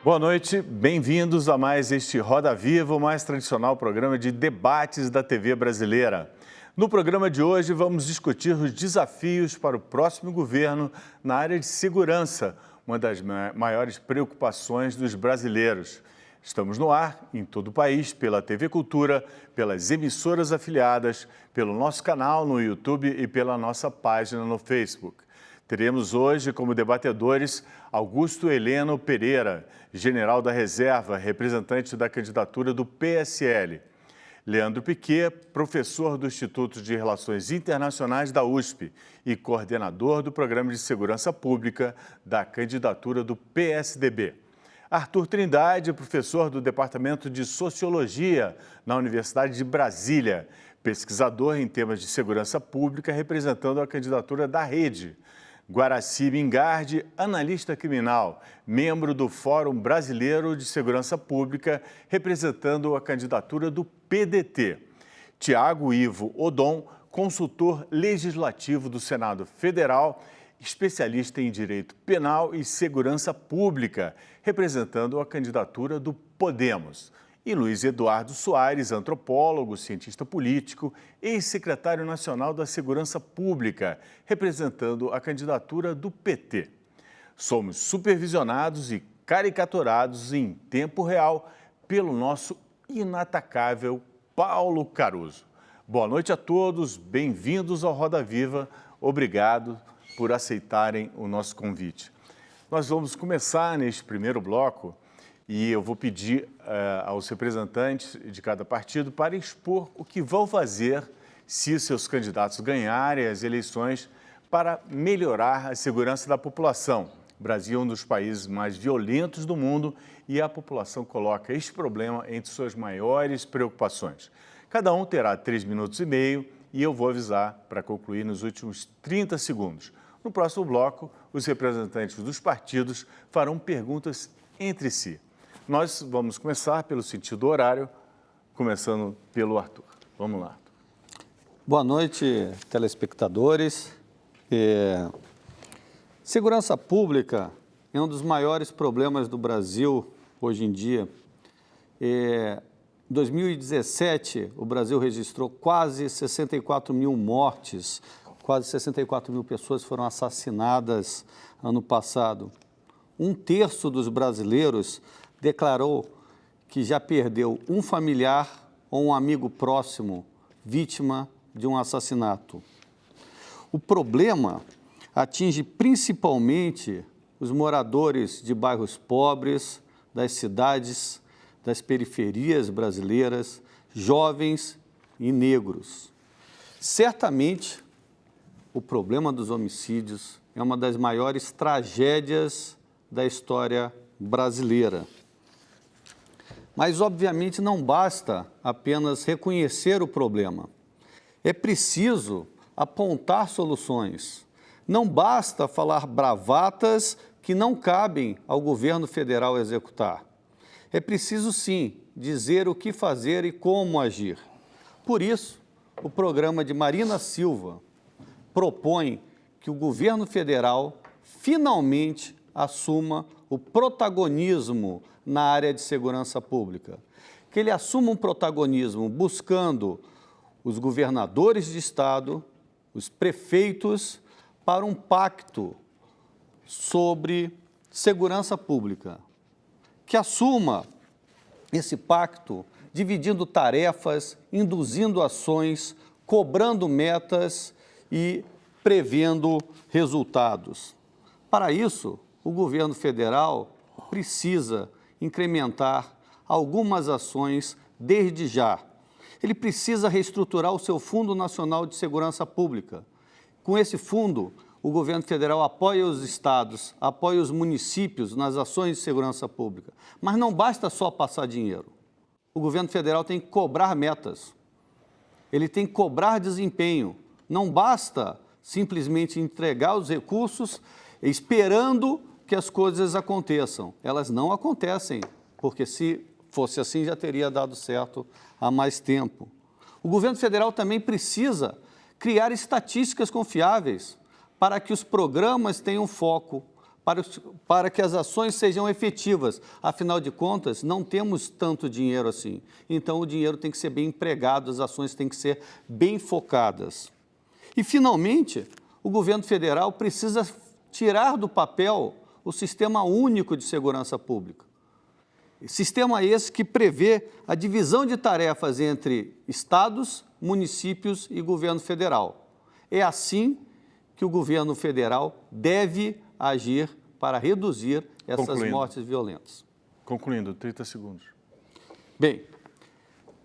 Boa noite, bem-vindos a mais este Roda Viva, o mais tradicional programa de debates da TV brasileira. No programa de hoje vamos discutir os desafios para o próximo governo na área de segurança, uma das maiores preocupações dos brasileiros. Estamos no ar em todo o país, pela TV Cultura, pelas emissoras afiliadas, pelo nosso canal no YouTube e pela nossa página no Facebook. Teremos hoje como debatedores Augusto Heleno Pereira, general da reserva, representante da candidatura do PSL. Leandro Piquet, professor do Instituto de Relações Internacionais da USP e coordenador do Programa de Segurança Pública da candidatura do PSDB. Arthur Trindade, professor do Departamento de Sociologia na Universidade de Brasília, pesquisador em temas de segurança pública, representando a candidatura da Rede. Guaraci Mingardi, analista criminal, membro do Fórum Brasileiro de Segurança Pública, representando a candidatura do PDT. Tiago Ivo Odon, consultor legislativo do Senado Federal, especialista em Direito Penal e Segurança Pública, representando a candidatura do Podemos. E Luiz Eduardo Soares, antropólogo, cientista político, ex-secretário nacional da Segurança Pública, representando a candidatura do PT. Somos supervisionados e caricaturados em tempo real pelo nosso inatacável Paulo Caruso. Boa noite a todos, bem-vindos ao Roda Viva, obrigado por aceitarem o nosso convite. Nós vamos começar neste primeiro bloco e eu vou pedir aos representantes de cada partido para expor o que vão fazer se seus candidatos ganharem as eleições para melhorar a segurança da população. O Brasil é um dos países mais violentos do mundo e a população coloca este problema entre suas maiores preocupações. Cada um terá 3 minutos e meio e eu vou avisar para concluir nos últimos 30 segundos. No próximo bloco, os representantes dos partidos farão perguntas entre si. Nós vamos começar pelo sentido horário, começando pelo Arthur. Vamos lá. Boa noite, telespectadores. Segurança pública é um dos maiores problemas do Brasil hoje em dia. Em 2017, o Brasil registrou quase 64 mil mortes, quase 64 mil pessoas foram assassinadas ano passado. 1/3 dos brasileiros declarou que já perdeu um familiar ou um amigo próximo vítima de um assassinato. O problema atinge principalmente os moradores de bairros pobres, das cidades, das periferias brasileiras, jovens e negros. Certamente, o problema dos homicídios é uma das maiores tragédias da história brasileira. Mas, obviamente, não basta apenas reconhecer o problema. É preciso apontar soluções. Não basta falar bravatas que não cabem ao governo federal executar. É preciso, sim, dizer o que fazer e como agir. Por isso, o programa de Marina Silva propõe que o governo federal finalmente assuma o protagonismo na área de segurança pública. Que ele assuma um protagonismo buscando os governadores de estado, os prefeitos, para um pacto sobre segurança pública. Que assuma esse pacto dividindo tarefas, induzindo ações, cobrando metas e prevendo resultados. Para isso, o governo federal precisa incrementar algumas ações desde já. Ele precisa reestruturar o seu Fundo Nacional de Segurança Pública. Com esse fundo, o governo federal apoia os estados, apoia os municípios nas ações de segurança pública. Mas não basta só passar dinheiro. O governo federal tem que cobrar metas. Ele tem que cobrar desempenho. Não basta simplesmente entregar os recursos esperando que as coisas aconteçam. Elas não acontecem, porque se fosse assim já teria dado certo há mais tempo. O governo federal também precisa criar estatísticas confiáveis para que os programas tenham foco, para que as ações sejam efetivas. Afinal de contas, não temos tanto dinheiro assim. Então, o dinheiro tem que ser bem empregado, as ações têm que ser bem focadas. E, finalmente, o governo federal precisa tirar do papel o Sistema Único de Segurança Pública. Sistema esse que prevê a divisão de tarefas entre estados, municípios e governo federal. É assim que o governo federal deve agir para reduzir essas mortes violentas. Concluindo, 30 segundos. Bem,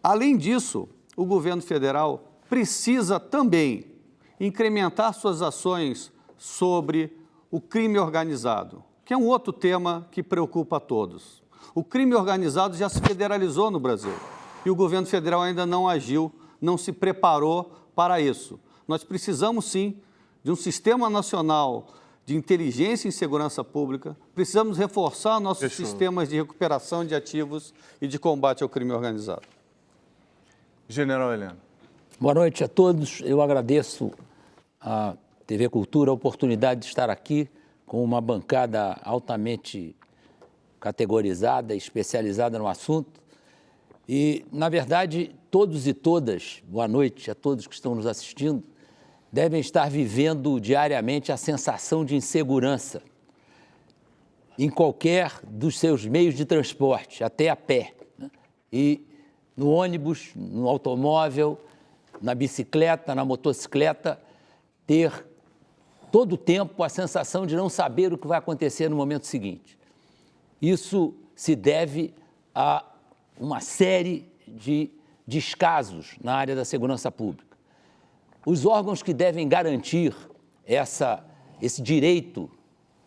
além disso, o governo federal precisa também incrementar suas ações sobre o crime organizado, que é um outro tema que preocupa a todos. O crime organizado já se federalizou no Brasil e o governo federal ainda não agiu, não se preparou para isso. Nós precisamos, sim, de um sistema nacional de inteligência em segurança pública, precisamos reforçar nossos sistemas de recuperação de ativos e de combate ao crime organizado. General Heleno. Boa noite a todos. Eu agradeço à TV Cultura a oportunidade de estar aqui com uma bancada altamente categorizada, especializada no assunto. E, na verdade, todos e todas, boa noite a todos que estão nos assistindo, devem estar vivendo diariamente a sensação de insegurança em qualquer dos seus meios de transporte, até a pé, né? E no ônibus, no automóvel, na bicicleta, na motocicleta, ter todo o tempo a sensação de não saber o que vai acontecer no momento seguinte. Isso se deve a uma série de descasos na área da segurança pública. Os órgãos que devem garantir esse direito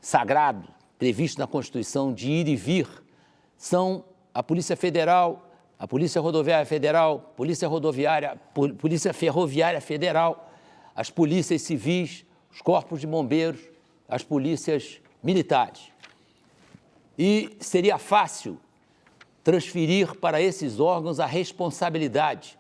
sagrado previsto na Constituição de ir e vir são a Polícia Federal, a Polícia Rodoviária Federal, Polícia Ferroviária Federal, as polícias civis, os corpos de bombeiros, as polícias militares. E seria fácil transferir para esses órgãos a responsabilidade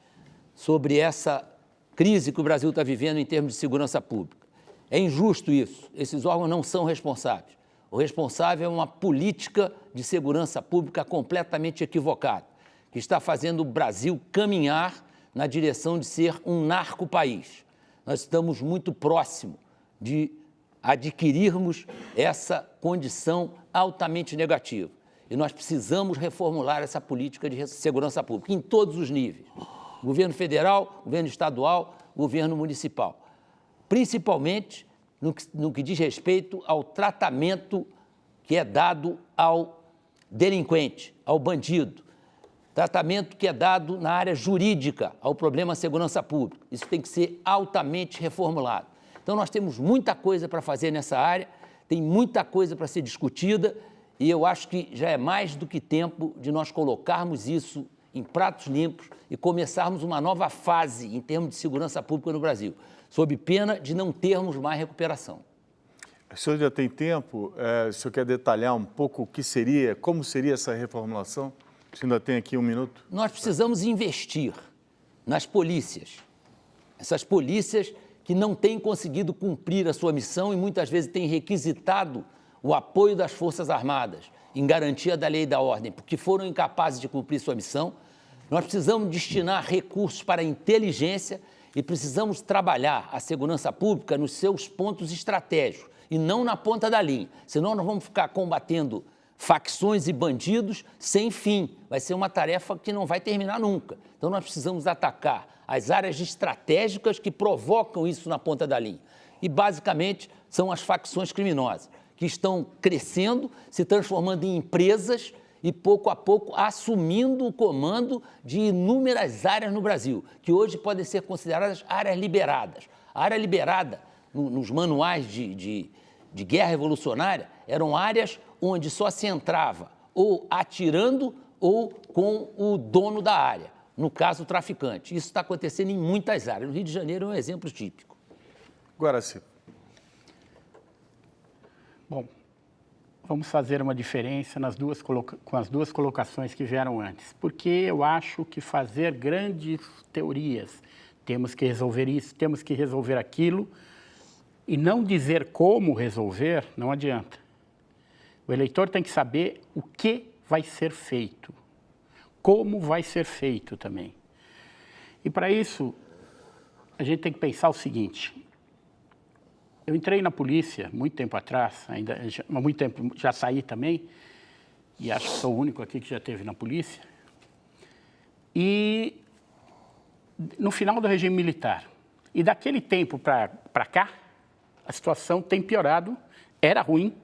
sobre essa crise que o Brasil está vivendo em termos de segurança pública. É injusto isso. Esses órgãos não são responsáveis. O responsável é uma política de segurança pública completamente equivocada, que está fazendo o Brasil caminhar na direção de ser um narco-país. Nós estamos muito próximo de adquirirmos essa condição altamente negativa. E nós precisamos reformular essa política de segurança pública em todos os níveis. Governo federal, governo estadual, governo municipal. Principalmente no que diz respeito ao tratamento que é dado ao delinquente, ao bandido. Tratamento que é dado na área jurídica ao problema segurança pública. Isso tem que ser altamente reformulado. Então, nós temos muita coisa para fazer nessa área, tem muita coisa para ser discutida e eu acho que já é mais do que tempo de nós colocarmos isso em pratos limpos e começarmos uma nova fase em termos de segurança pública no Brasil, sob pena de não termos mais recuperação. O senhor já tem tempo? O senhor quer detalhar um pouco o que seria, como seria essa reformulação? O senhor ainda tem aqui um minuto. Nós precisamos investir nas polícias, essas polícias que não têm conseguido cumprir a sua missão e muitas vezes têm requisitado o apoio das Forças Armadas em garantia da lei e da ordem, porque foram incapazes de cumprir sua missão. Nós precisamos destinar recursos para a inteligência e precisamos trabalhar a segurança pública nos seus pontos estratégicos e não na ponta da linha, senão nós vamos ficar combatendo facções e bandidos sem fim. Vai ser uma tarefa que não vai terminar nunca. Então, nós precisamos atacar as áreas estratégicas que provocam isso na ponta da linha. E, basicamente, são as facções criminosas, que estão crescendo, se transformando em empresas e, pouco a pouco, assumindo o comando de inúmeras áreas no Brasil, que hoje podem ser consideradas áreas liberadas. A área liberada, nos manuais de guerra revolucionária, eram áreas onde só se entrava ou atirando ou com o dono da área, no caso, o traficante. Isso está acontecendo em muitas áreas. No Rio de Janeiro é um exemplo típico. Guaraci. Bom, vamos fazer uma diferença com as duas colocações que vieram antes, porque eu acho que fazer grandes teorias, temos que resolver isso, temos que resolver aquilo, e não dizer como resolver, não adianta. O eleitor tem que saber o que vai ser feito, como vai ser feito também. E para isso, a gente tem que pensar o seguinte: eu entrei na polícia muito tempo atrás, há muito tempo já saí também, e acho que sou o único aqui que já esteve na polícia. E no final do regime militar. E daquele tempo para cá, a situação tem piorado, era ruim,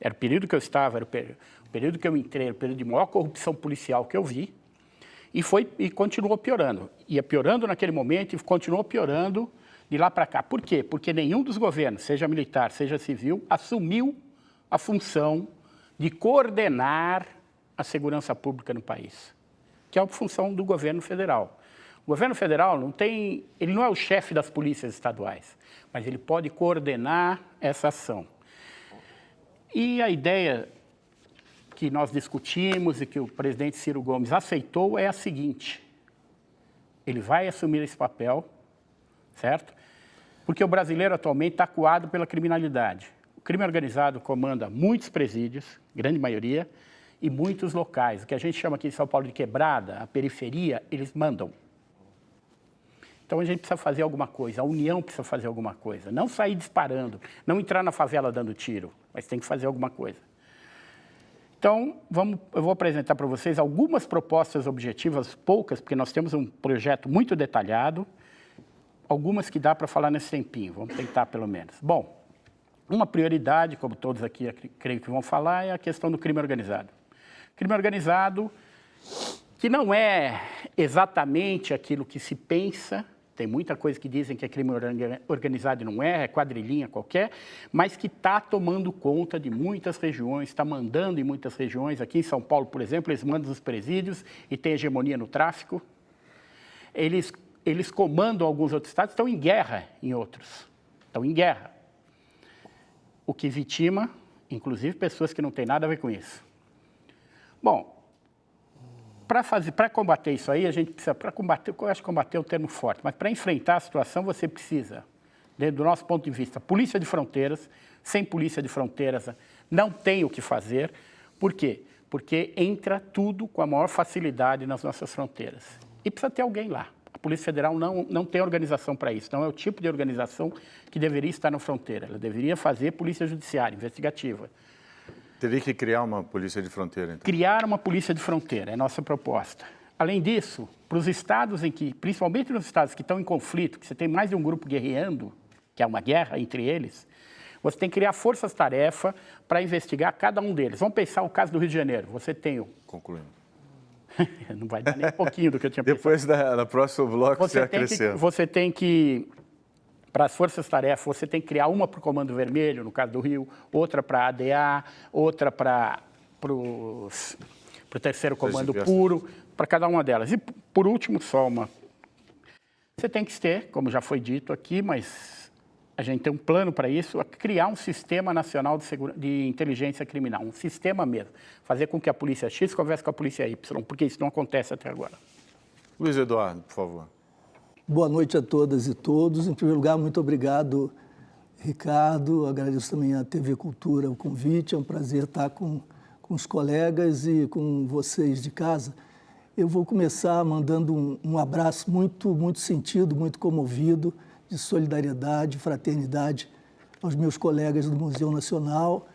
era o período que eu estava, era o período que eu entrei, era o período de maior corrupção policial que eu vi, e continuou piorando. Ia piorando naquele momento e continuou piorando de lá para cá. Por quê? Porque nenhum dos governos, seja militar, seja civil, assumiu a função de coordenar a segurança pública no país, que é a função do governo federal. O governo federal ele não é o chefe das polícias estaduais, mas ele pode coordenar essa ação. E a ideia que nós discutimos e que o presidente Ciro Gomes aceitou é a seguinte: ele vai assumir esse papel, certo? Porque o brasileiro atualmente está acuado pela criminalidade. O crime organizado comanda muitos presídios, grande maioria, e muitos locais. O que a gente chama aqui em São Paulo de quebrada, a periferia, eles mandam. Então a gente precisa fazer alguma coisa, a União precisa fazer alguma coisa. Não sair disparando, não entrar na favela dando tiro, mas tem que fazer alguma coisa. Então, eu vou apresentar para vocês algumas propostas objetivas, poucas, porque nós temos um projeto muito detalhado, algumas que dá para falar nesse tempinho, vamos tentar pelo menos. Bom, uma prioridade, como todos aqui creio que vão falar, é a questão do crime organizado. Crime organizado que não é exatamente aquilo que se pensa. Tem muita coisa que dizem que é crime organizado e não é quadrilhinha qualquer, mas que está tomando conta de muitas regiões, está mandando em muitas regiões. Aqui em São Paulo, por exemplo, eles mandam nos presídios e têm hegemonia no tráfico. Eles comandam alguns outros estados, estão em guerra em outros. Estão em guerra. O que vitima, inclusive, pessoas que não têm nada a ver com isso. Bom, para combater isso aí, a gente precisa, eu acho que combater é um termo forte, mas para enfrentar a situação você precisa, do nosso ponto de vista, polícia de fronteiras. Sem polícia de fronteiras não tem o que fazer. Por quê? Porque entra tudo com a maior facilidade nas nossas fronteiras. E precisa ter alguém lá. A Polícia Federal não tem organização para isso, não é o tipo de organização que deveria estar na fronteira. Ela deveria fazer polícia judiciária, investigativa. Teria que criar uma polícia de fronteira, então? Criar uma polícia de fronteira, é a nossa proposta. Além disso, para os estados principalmente nos estados que estão em conflito, que você tem mais de um grupo guerreando, que é uma guerra entre eles, você tem que criar forças-tarefa para investigar cada um deles. Vamos pensar o caso do Rio de Janeiro. Você tem o... Concluindo. Não vai dar nem um pouquinho do que eu tinha pensado. Depois da próximo bloco você vai crescer. Você tem que... Para as forças-tarefa, você tem que criar uma para o Comando Vermelho, no caso do Rio, outra para a ADA, outra para o Terceiro Comando Puro, para cada uma delas. E, por último, só uma. Você tem que ter, como já foi dito aqui, mas a gente tem um plano para isso, criar um sistema nacional de inteligência criminal, um sistema mesmo. Fazer com que a polícia X converse com a polícia Y, porque isso não acontece até agora. Luiz Eduardo, por favor. Boa noite a todas e todos. Em primeiro lugar, muito obrigado, Ricardo. Agradeço também à TV Cultura o convite. É um prazer estar com os colegas e com vocês de casa. Eu vou começar mandando um abraço muito sentido, muito comovido, de solidariedade, fraternidade aos meus colegas do Museu Nacional,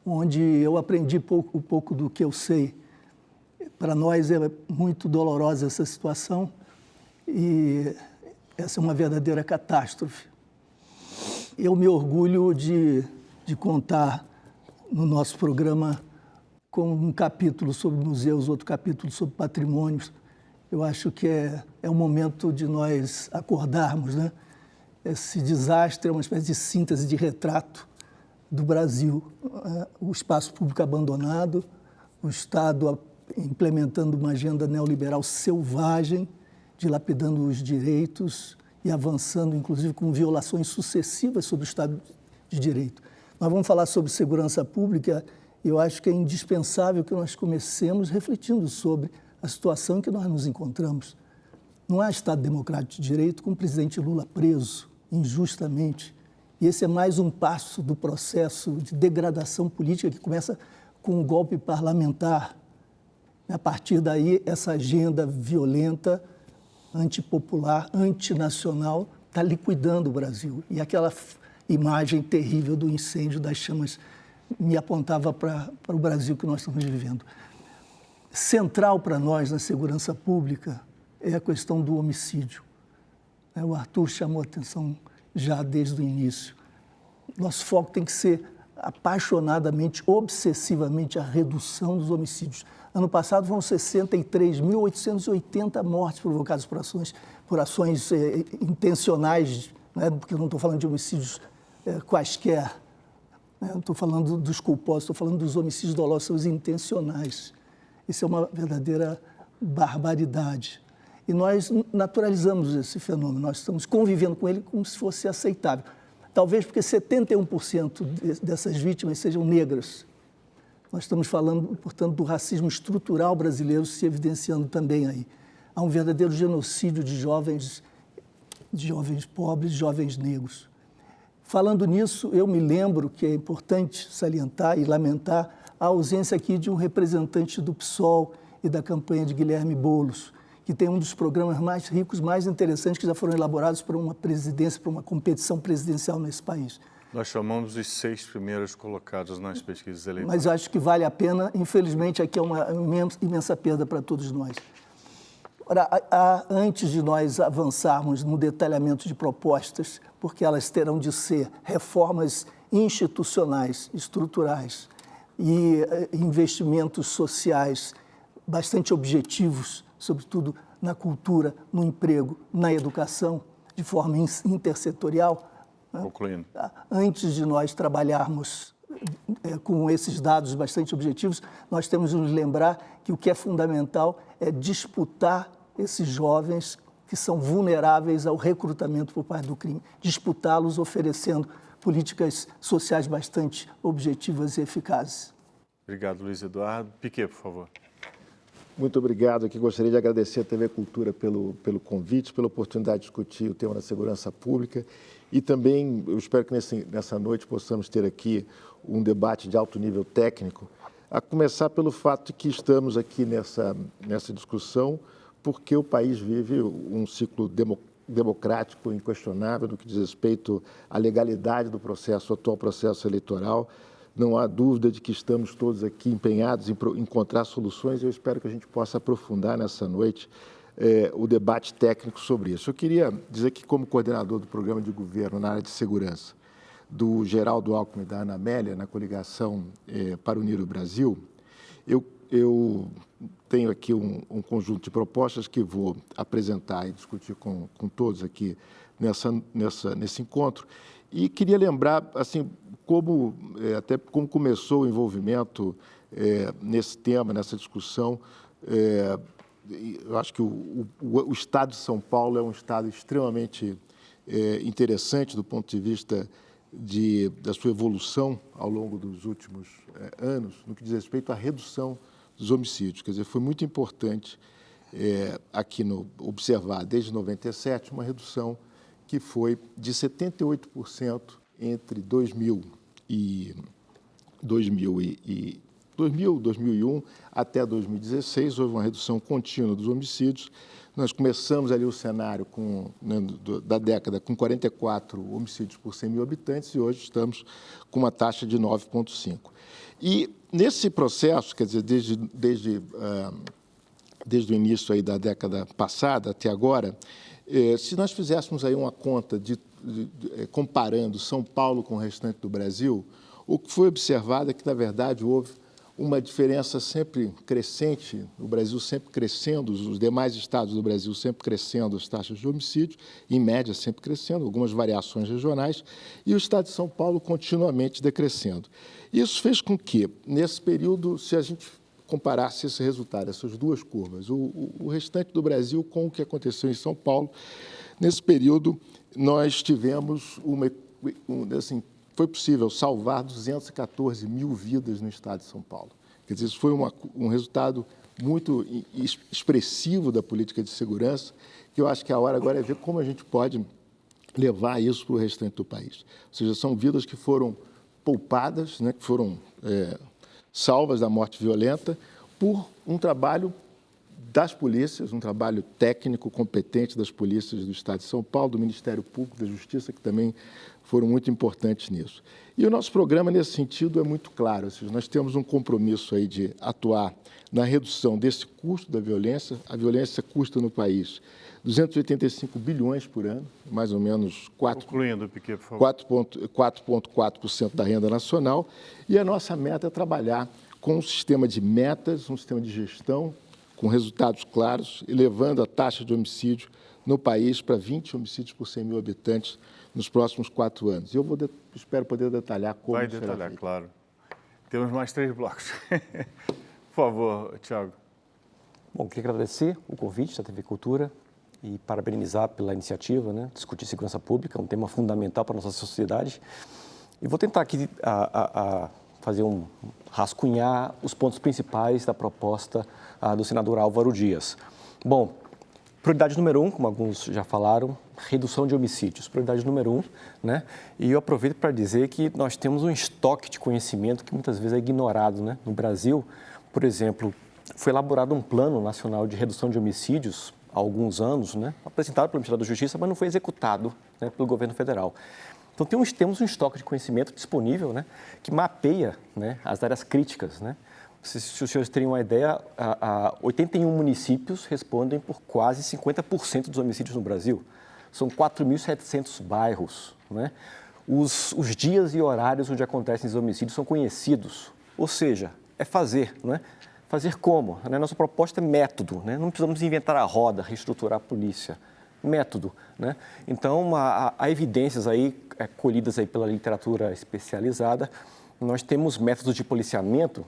onde eu aprendi um pouco do que eu sei. Para nós é muito dolorosa essa situação. E essa é uma verdadeira catástrofe. Eu me orgulho de contar no nosso programa com um capítulo sobre museus, outro capítulo sobre patrimônios. Eu acho que é um momento de nós acordarmos, né? Esse desastre é uma espécie de síntese de retrato do Brasil. O espaço público abandonado, o Estado implementando uma agenda neoliberal selvagem, dilapidando os direitos e avançando, inclusive, com violações sucessivas sobre o Estado de Direito. Nós vamos falar sobre segurança pública e eu acho que é indispensável que nós comecemos refletindo sobre a situação em que nós nos encontramos. Não há Estado democrático de Direito com o presidente Lula preso injustamente E esse é mais um passo do processo de degradação política que começa com o golpe parlamentar. A partir daí, essa agenda violenta, antipopular, antinacional, está liquidando o Brasil. E aquela imagem terrível do incêndio das chamas me apontava para o Brasil que nós estamos vivendo. Central para nós na segurança pública é a questão do homicídio. O Arthur chamou a atenção já desde o início. Nosso foco tem que ser apaixonadamente, obsessivamente a redução dos homicídios. Ano passado foram 63.880 mortes provocadas por ações intencionais, né? Porque eu não estou falando de homicídios quaisquer, né? Não estou falando dos culposos, estou falando dos homicídios dolosos, são os intencionais. Isso é uma verdadeira barbaridade. E nós naturalizamos esse fenômeno, nós estamos convivendo com ele como se fosse aceitável. Talvez porque 71% dessas vítimas sejam negras. Nós estamos falando, portanto, do racismo estrutural brasileiro se evidenciando também aí. Há um verdadeiro genocídio de jovens pobres, jovens negros. Falando nisso, eu me lembro que é importante salientar e lamentar a ausência aqui de um representante do PSOL e da campanha de Guilherme Boulos, que tem um dos programas mais ricos, mais interessantes que já foram elaborados para uma presidência, para uma competição presidencial nesse país. Nós chamamos os 6 primeiros colocados nas pesquisas eleitorais. Mas acho que vale a pena. Infelizmente, aqui é uma imensa perda para todos nós. Ora, antes de nós avançarmos no detalhamento de propostas, porque elas terão de ser reformas institucionais, estruturais e investimentos sociais bastante objetivos, sobretudo na cultura, no emprego, na educação, de forma intersetorial. Concluindo. Antes de nós trabalharmos com esses dados bastante objetivos, nós temos de nos lembrar que o que é fundamental é disputar esses jovens que são vulneráveis ao recrutamento por parte do crime, disputá-los oferecendo políticas sociais bastante objetivas e eficazes. Obrigado, Luiz Eduardo. Piquet, por favor. Muito obrigado. Aqui gostaria de agradecer à TV Cultura pelo convite, pela oportunidade de discutir o tema da segurança pública e também eu espero que nessa noite possamos ter aqui um debate de alto nível técnico, a começar pelo fato de que estamos aqui nessa discussão porque o país vive um ciclo democrático inquestionável no que diz respeito à legalidade do atual processo eleitoral. Não há dúvida de que estamos todos aqui empenhados em encontrar soluções e eu espero que a gente possa aprofundar nessa noite o debate técnico sobre isso. Eu queria dizer que, como coordenador do programa de governo na área de segurança do Geraldo Alckmin e da Ana Amélia, na coligação para unir o Brasil, eu tenho aqui um conjunto de propostas que vou apresentar e discutir com todos aqui nesse encontro. E queria lembrar, assim, como começou o envolvimento nesse tema, nessa discussão. Eu acho que o Estado de São Paulo é um Estado extremamente interessante do ponto de vista da sua evolução ao longo dos últimos anos, no que diz respeito à redução dos homicídios. Quer dizer, foi muito importante aqui observar, desde 97, uma redução que foi de 78% entre 2000, 2001 até 2016, houve uma redução contínua dos homicídios. Nós começamos ali o cenário da década com 44 homicídios por 100 mil habitantes e hoje estamos com uma taxa de 9,5. E nesse processo, quer dizer, desde o início aí da década passada até agora, se nós fizéssemos aí uma conta comparando São Paulo com o restante do Brasil, o que foi observado é que, na verdade, houve uma diferença sempre crescente, o Brasil sempre crescendo, os demais estados do Brasil sempre crescendo as taxas de homicídio, em média sempre crescendo, algumas variações regionais, e o estado de São Paulo continuamente decrescendo. Isso fez com que, nesse período, se a gente comparasse esse resultado, essas duas curvas, o restante do Brasil com o que aconteceu em São Paulo, nesse período nós tivemos assim, foi possível salvar 214 mil vidas no estado de São Paulo. Quer dizer, isso foi um resultado muito expressivo da política de segurança, que eu acho que a hora agora é ver como a gente pode levar isso para o restante do país. Ou seja, são vidas que foram poupadas, né, que foram salvas da morte violenta por um trabalho das polícias, um trabalho técnico, competente das polícias do Estado de São Paulo, do Ministério Público, da Justiça, que também foram muito importantes nisso. E o nosso programa, nesse sentido, é muito claro. Ou seja, nós temos um compromisso aí de atuar na redução desse custo da violência. A violência custa no país 285 bilhões por ano, mais ou menos 4,4% da renda nacional. E a nossa meta é trabalhar com um sistema de metas, um sistema de gestão, com resultados claros, e levando a taxa de homicídio no país para 20 homicídios por 100 mil habitantes nos próximos 4 anos. Eu espero poder detalhar como Vai será detalhar, feito. claro. Temos mais 3 blocos. Por favor, Tiago. Bom, queria agradecer o convite da TV Cultura e parabenizar pela iniciativa, né? Discutir segurança pública, um tema fundamental para a nossa sociedade. E vou tentar aqui rascunhar os pontos principais da proposta do senador Álvaro Dias. Bom, prioridade número 1, como alguns já falaram, redução de homicídios. Prioridade número 1, né? E eu aproveito para dizer que nós temos um estoque de conhecimento que muitas vezes é ignorado, né? No Brasil, por exemplo, foi elaborado um plano nacional de redução de homicídios há alguns anos, né? Apresentado pelo Ministério da Justiça, mas não foi executado, né, pelo governo federal. Então, temos um estoque de conhecimento disponível, né, que mapeia, né, as áreas críticas, né? Se os senhores terem uma ideia, 81 municípios respondem por quase 50% dos homicídios no Brasil. São 4.700 bairros, né? Os dias e horários onde acontecem esses homicídios são conhecidos. Ou seja, é fazer, né? Fazer como? Né? Nossa proposta é método, né? Não precisamos inventar a roda, reestruturar a polícia. Método, né? Então, há evidências aí colhidas aí pela literatura especializada. Nós temos métodos de policiamento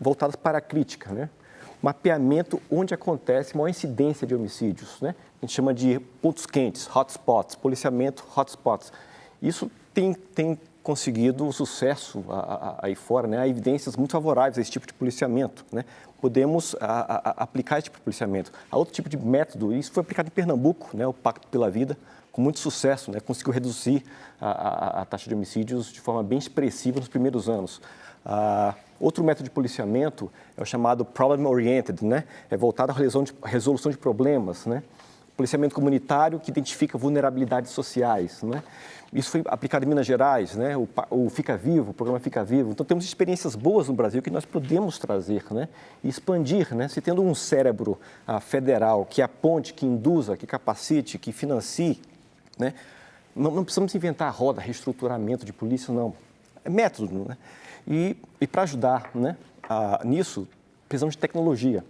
voltados para a crítica, né? Mapeamento onde acontece maior incidência de homicídios, né? A gente chama de pontos quentes, hotspots, policiamento hotspots. Isso tem conseguido sucesso aí fora, né? Há evidências muito favoráveis a esse tipo de policiamento, né? Podemos aplicar esse tipo de policiamento. Há outro tipo de método, isso foi aplicado em Pernambuco, né? O Pacto pela Vida, com muito sucesso, né? Conseguiu reduzir a taxa de homicídios de forma bem expressiva nos primeiros anos. Outro método de policiamento é o chamado Problem Oriented, né? É voltado à resolução de problemas, né? Policiamento comunitário que identifica vulnerabilidades sociais, né? Isso foi aplicado em Minas Gerais, né? O Fica Vivo, o programa Fica Vivo. Então, temos experiências boas no Brasil que nós podemos trazer, né? E expandir, né? Se tendo um cérebro federal que aponte, que induza, que capacite, que financie, né? Não precisamos inventar a roda, reestruturamento de polícia, não. É método, né? E para ajudar, né, nisso, precisamos de tecnologia.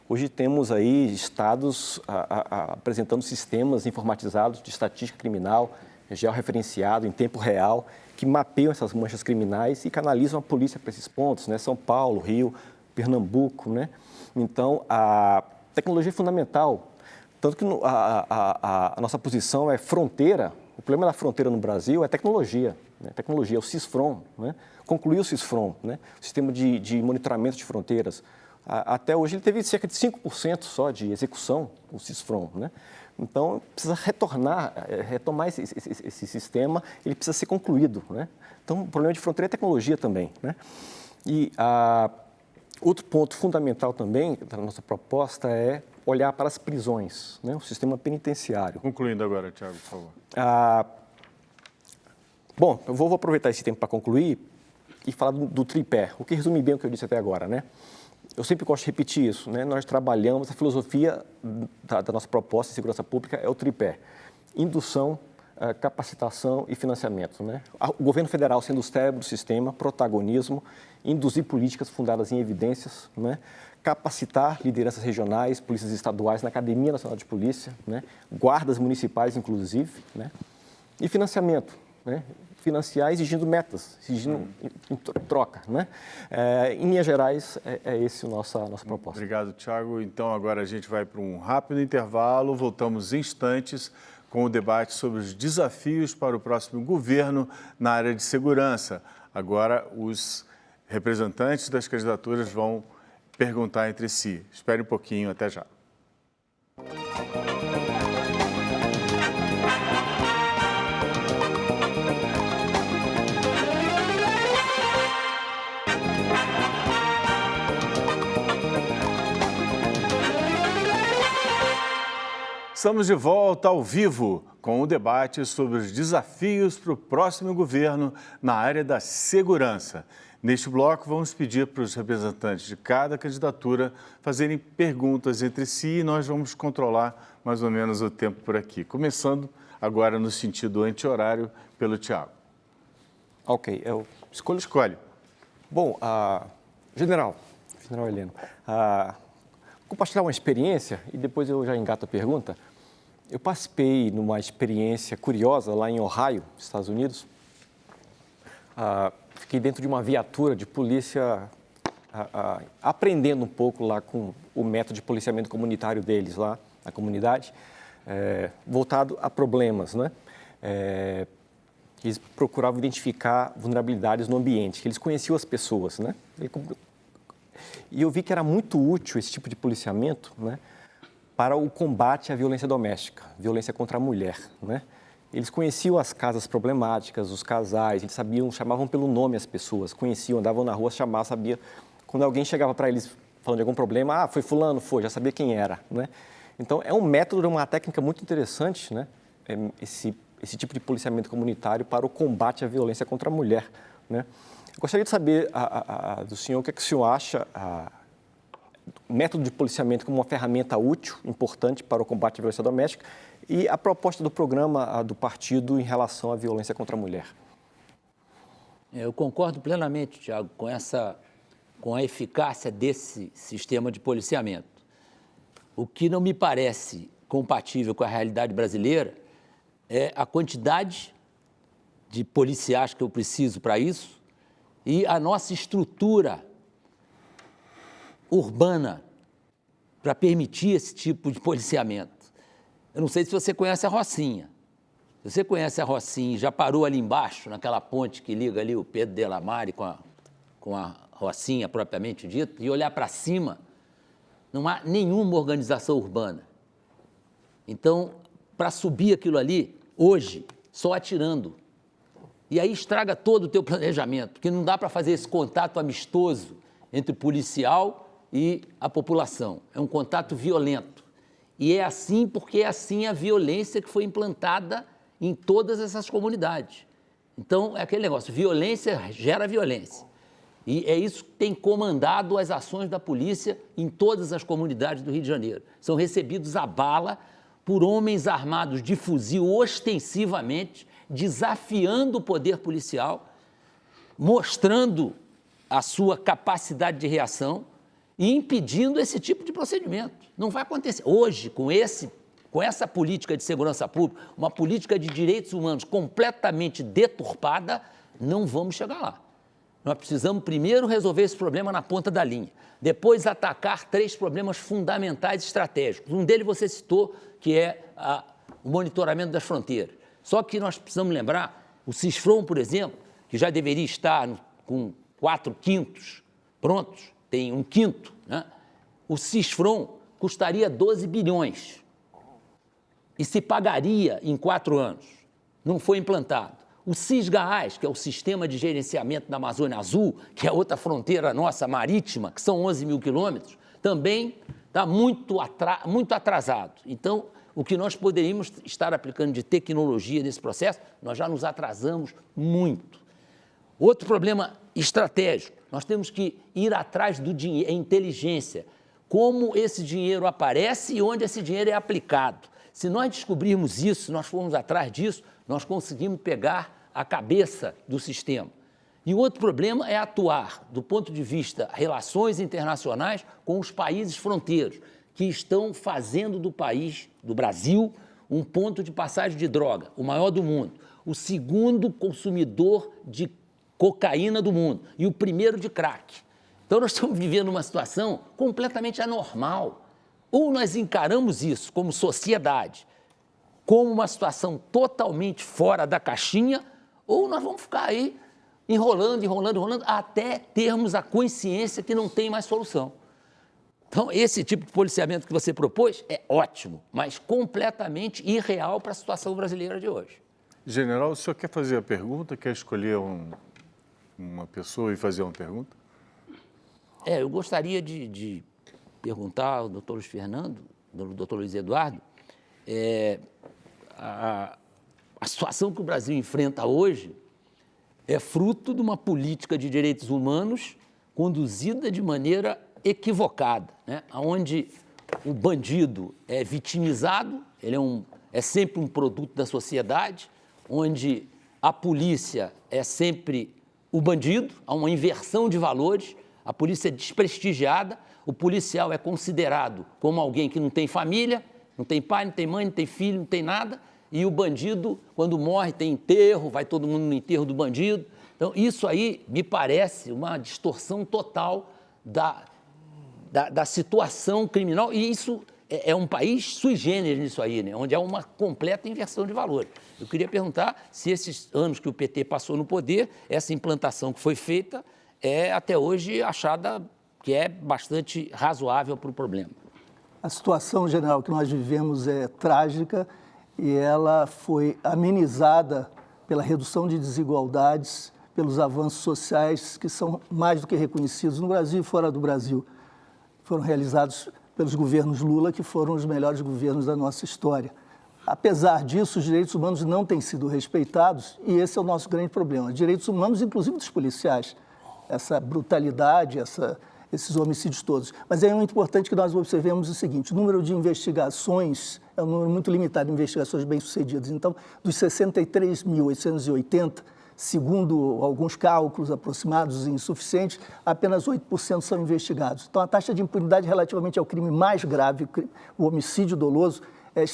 Hoje temos aí estados apresentando sistemas informatizados de estatística criminal, georreferenciado em tempo real, que mapeiam essas manchas criminais e canalizam a polícia para esses pontos, né? São Paulo, Rio, Pernambuco, né? Então, a tecnologia é fundamental, tanto que a nossa posição é fronteira. O problema da fronteira no Brasil é tecnologia, né? Tecnologia, o CISFRON, né? Concluiu o CISFRON, né? O sistema de monitoramento de fronteiras. Até hoje ele teve cerca de 5% só de execução, o CISFRON, né? Então, precisa retomar esse sistema, ele precisa ser concluído, né? Então, o problema de fronteira é tecnologia também, né? E outro ponto fundamental também da nossa proposta é olhar para as prisões, né? O sistema penitenciário. Concluindo agora, Tiago, por favor. Bom, eu vou aproveitar esse tempo para concluir e falar do tripé, o que resume bem o que eu disse até agora, né? Eu sempre gosto de repetir isso, né? Nós trabalhamos, a filosofia da nossa proposta de segurança pública é o tripé: indução, capacitação e financiamento, né? O governo federal sendo o cérebro do sistema, protagonismo, induzir políticas fundadas em evidências, né? Capacitar lideranças regionais, polícias estaduais na Academia Nacional de Polícia, né? Guardas municipais, inclusive, né? E financiamento, né? Financiar exigindo metas, exigindo em troca, né? Em linhas gerais, é esse a nossa proposta. Obrigado, Tiago. Então, agora a gente vai para um rápido intervalo, voltamos em instantes com o debate sobre os desafios para o próximo governo na área de segurança. Agora, os representantes das candidaturas vão perguntar entre si. Espere um pouquinho, até já. Estamos de volta ao vivo com o debate sobre os desafios para o próximo governo na área da segurança. Neste bloco, vamos pedir para os representantes de cada candidatura fazerem perguntas entre si e nós vamos controlar mais ou menos o tempo por aqui. Começando agora no sentido anti-horário pelo Tiago. Ok, eu escolho. Escolhe. Bom, General Heleno, vou compartilhar uma experiência e depois eu já engato a pergunta. Eu participei numa experiência curiosa lá em Ohio, Estados Unidos. Fiquei dentro de uma viatura de polícia, aprendendo um pouco lá com o método de policiamento comunitário deles lá na comunidade, voltado a problemas, né? Eles procuravam identificar vulnerabilidades no ambiente, que eles conheciam as pessoas, né? E eu vi que era muito útil esse tipo de policiamento, né, para o combate à violência doméstica, violência contra a mulher, né? Eles conheciam as casas problemáticas, os casais, eles sabiam, chamavam pelo nome as pessoas, conheciam, andavam na rua, chamavam, sabia. Quando alguém chegava para eles falando de algum problema, foi fulano, já sabia quem era, né? Então, é um método, uma técnica muito interessante, né? Esse tipo de policiamento comunitário para o combate à violência contra a mulher, né? Eu gostaria de saber do senhor o que é que o senhor acha do método de policiamento como uma ferramenta útil, importante para o combate à violência doméstica e a proposta do programa do partido em relação à violência contra a mulher. Eu concordo plenamente, Tiago, com a eficácia desse sistema de policiamento. O que não me parece compatível com a realidade brasileira é a quantidade de policiais que eu preciso para isso e a nossa estrutura urbana para permitir esse tipo de policiamento. Eu não sei se você conhece a Rocinha. Se você conhece a Rocinha e já parou ali embaixo, naquela ponte que liga ali o Pedro de la Mare com a Rocinha propriamente dita, e olhar para cima, não há nenhuma organização urbana. Então, para subir aquilo ali, hoje, só atirando. E aí estraga todo o teu planejamento, porque não dá para fazer esse contato amistoso entre o policial e a população. É um contato violento. E é assim porque é assim a violência que foi implantada em todas essas comunidades. Então, é aquele negócio, violência gera violência. E é isso que tem comandado as ações da polícia em todas as comunidades do Rio de Janeiro. São recebidos a bala por homens armados de fuzil ostensivamente, desafiando o poder policial, mostrando a sua capacidade de reação e impedindo esse tipo de procedimento. Não vai acontecer. Hoje, com essa política de segurança pública, uma política de direitos humanos completamente deturpada, não vamos chegar lá. Nós precisamos primeiro resolver esse problema na ponta da linha, depois atacar 3 problemas fundamentais estratégicos. Um deles você citou, que é o monitoramento das fronteiras. Só que nós precisamos lembrar, o CISFRON, por exemplo, que já deveria estar com 4/5 prontos, tem 1/5, né? O CISFRON custaria 12 bilhões e se pagaria em 4 anos. Não foi implantado. O CISGAAS, que é o Sistema de Gerenciamento da Amazônia Azul, que é outra fronteira nossa marítima, que são 11 mil quilômetros, também está muito atrasado. Então, o que nós poderíamos estar aplicando de tecnologia nesse processo, nós já nos atrasamos muito. Outro problema estratégico, nós temos que ir atrás do dinheiro, inteligência, como esse dinheiro aparece e onde esse dinheiro é aplicado. Se nós descobrirmos isso, se nós formos atrás disso, nós conseguimos pegar a cabeça do sistema. E o outro problema é atuar, do ponto de vista relações internacionais, com os países fronteiros, que estão fazendo do país, do Brasil, um ponto de passagem de droga, o maior do mundo, o segundo consumidor de cocaína do mundo e o primeiro de crack. Então, nós estamos vivendo uma situação completamente anormal. Ou nós encaramos isso como sociedade, como uma situação totalmente fora da caixinha, ou nós vamos ficar aí enrolando, até termos a consciência que não tem mais solução. Então, esse tipo de policiamento que você propôs é ótimo, mas completamente irreal para a situação brasileira de hoje. General, o senhor quer fazer a pergunta? Quer escolher uma pessoa e fazer uma pergunta? Eu gostaria de perguntar ao doutor Luiz Fernando, ao doutor Luiz Eduardo, a situação que o Brasil enfrenta hoje é fruto de uma política de direitos humanos conduzida de maneira equivocada, né? Onde o bandido é vitimizado, ele é sempre um produto da sociedade, onde a polícia é sempre o bandido, há uma inversão de valores, a polícia é desprestigiada, o policial é considerado como alguém que não tem família, não tem pai, não tem mãe, não tem filho, não tem nada, e o bandido, quando morre, tem enterro, vai todo mundo no enterro do bandido. Então, isso aí me parece uma distorção total da situação criminal, e isso é um país sui generis nisso aí, né? Onde há uma completa inversão de valores. Eu queria perguntar se esses anos que o PT passou no poder, essa implantação que foi feita é até hoje achada que é bastante razoável para o problema. A situação, general, que nós vivemos é trágica e ela foi amenizada pela redução de desigualdades, pelos avanços sociais que são mais do que reconhecidos no Brasil e fora do Brasil. Foram realizados pelos governos Lula, que foram os melhores governos da nossa história. Apesar disso, os direitos humanos não têm sido respeitados e esse é o nosso grande problema. Direitos humanos, inclusive dos policiais. Essa brutalidade, esses homicídios todos. Mas é muito importante que nós observemos o seguinte: o número de investigações é um número muito limitado de investigações bem-sucedidas. Então, dos 63.880, segundo alguns cálculos aproximados e insuficientes, apenas 8% são investigados. Então, a taxa de impunidade relativamente ao crime mais grave, o homicídio doloso, é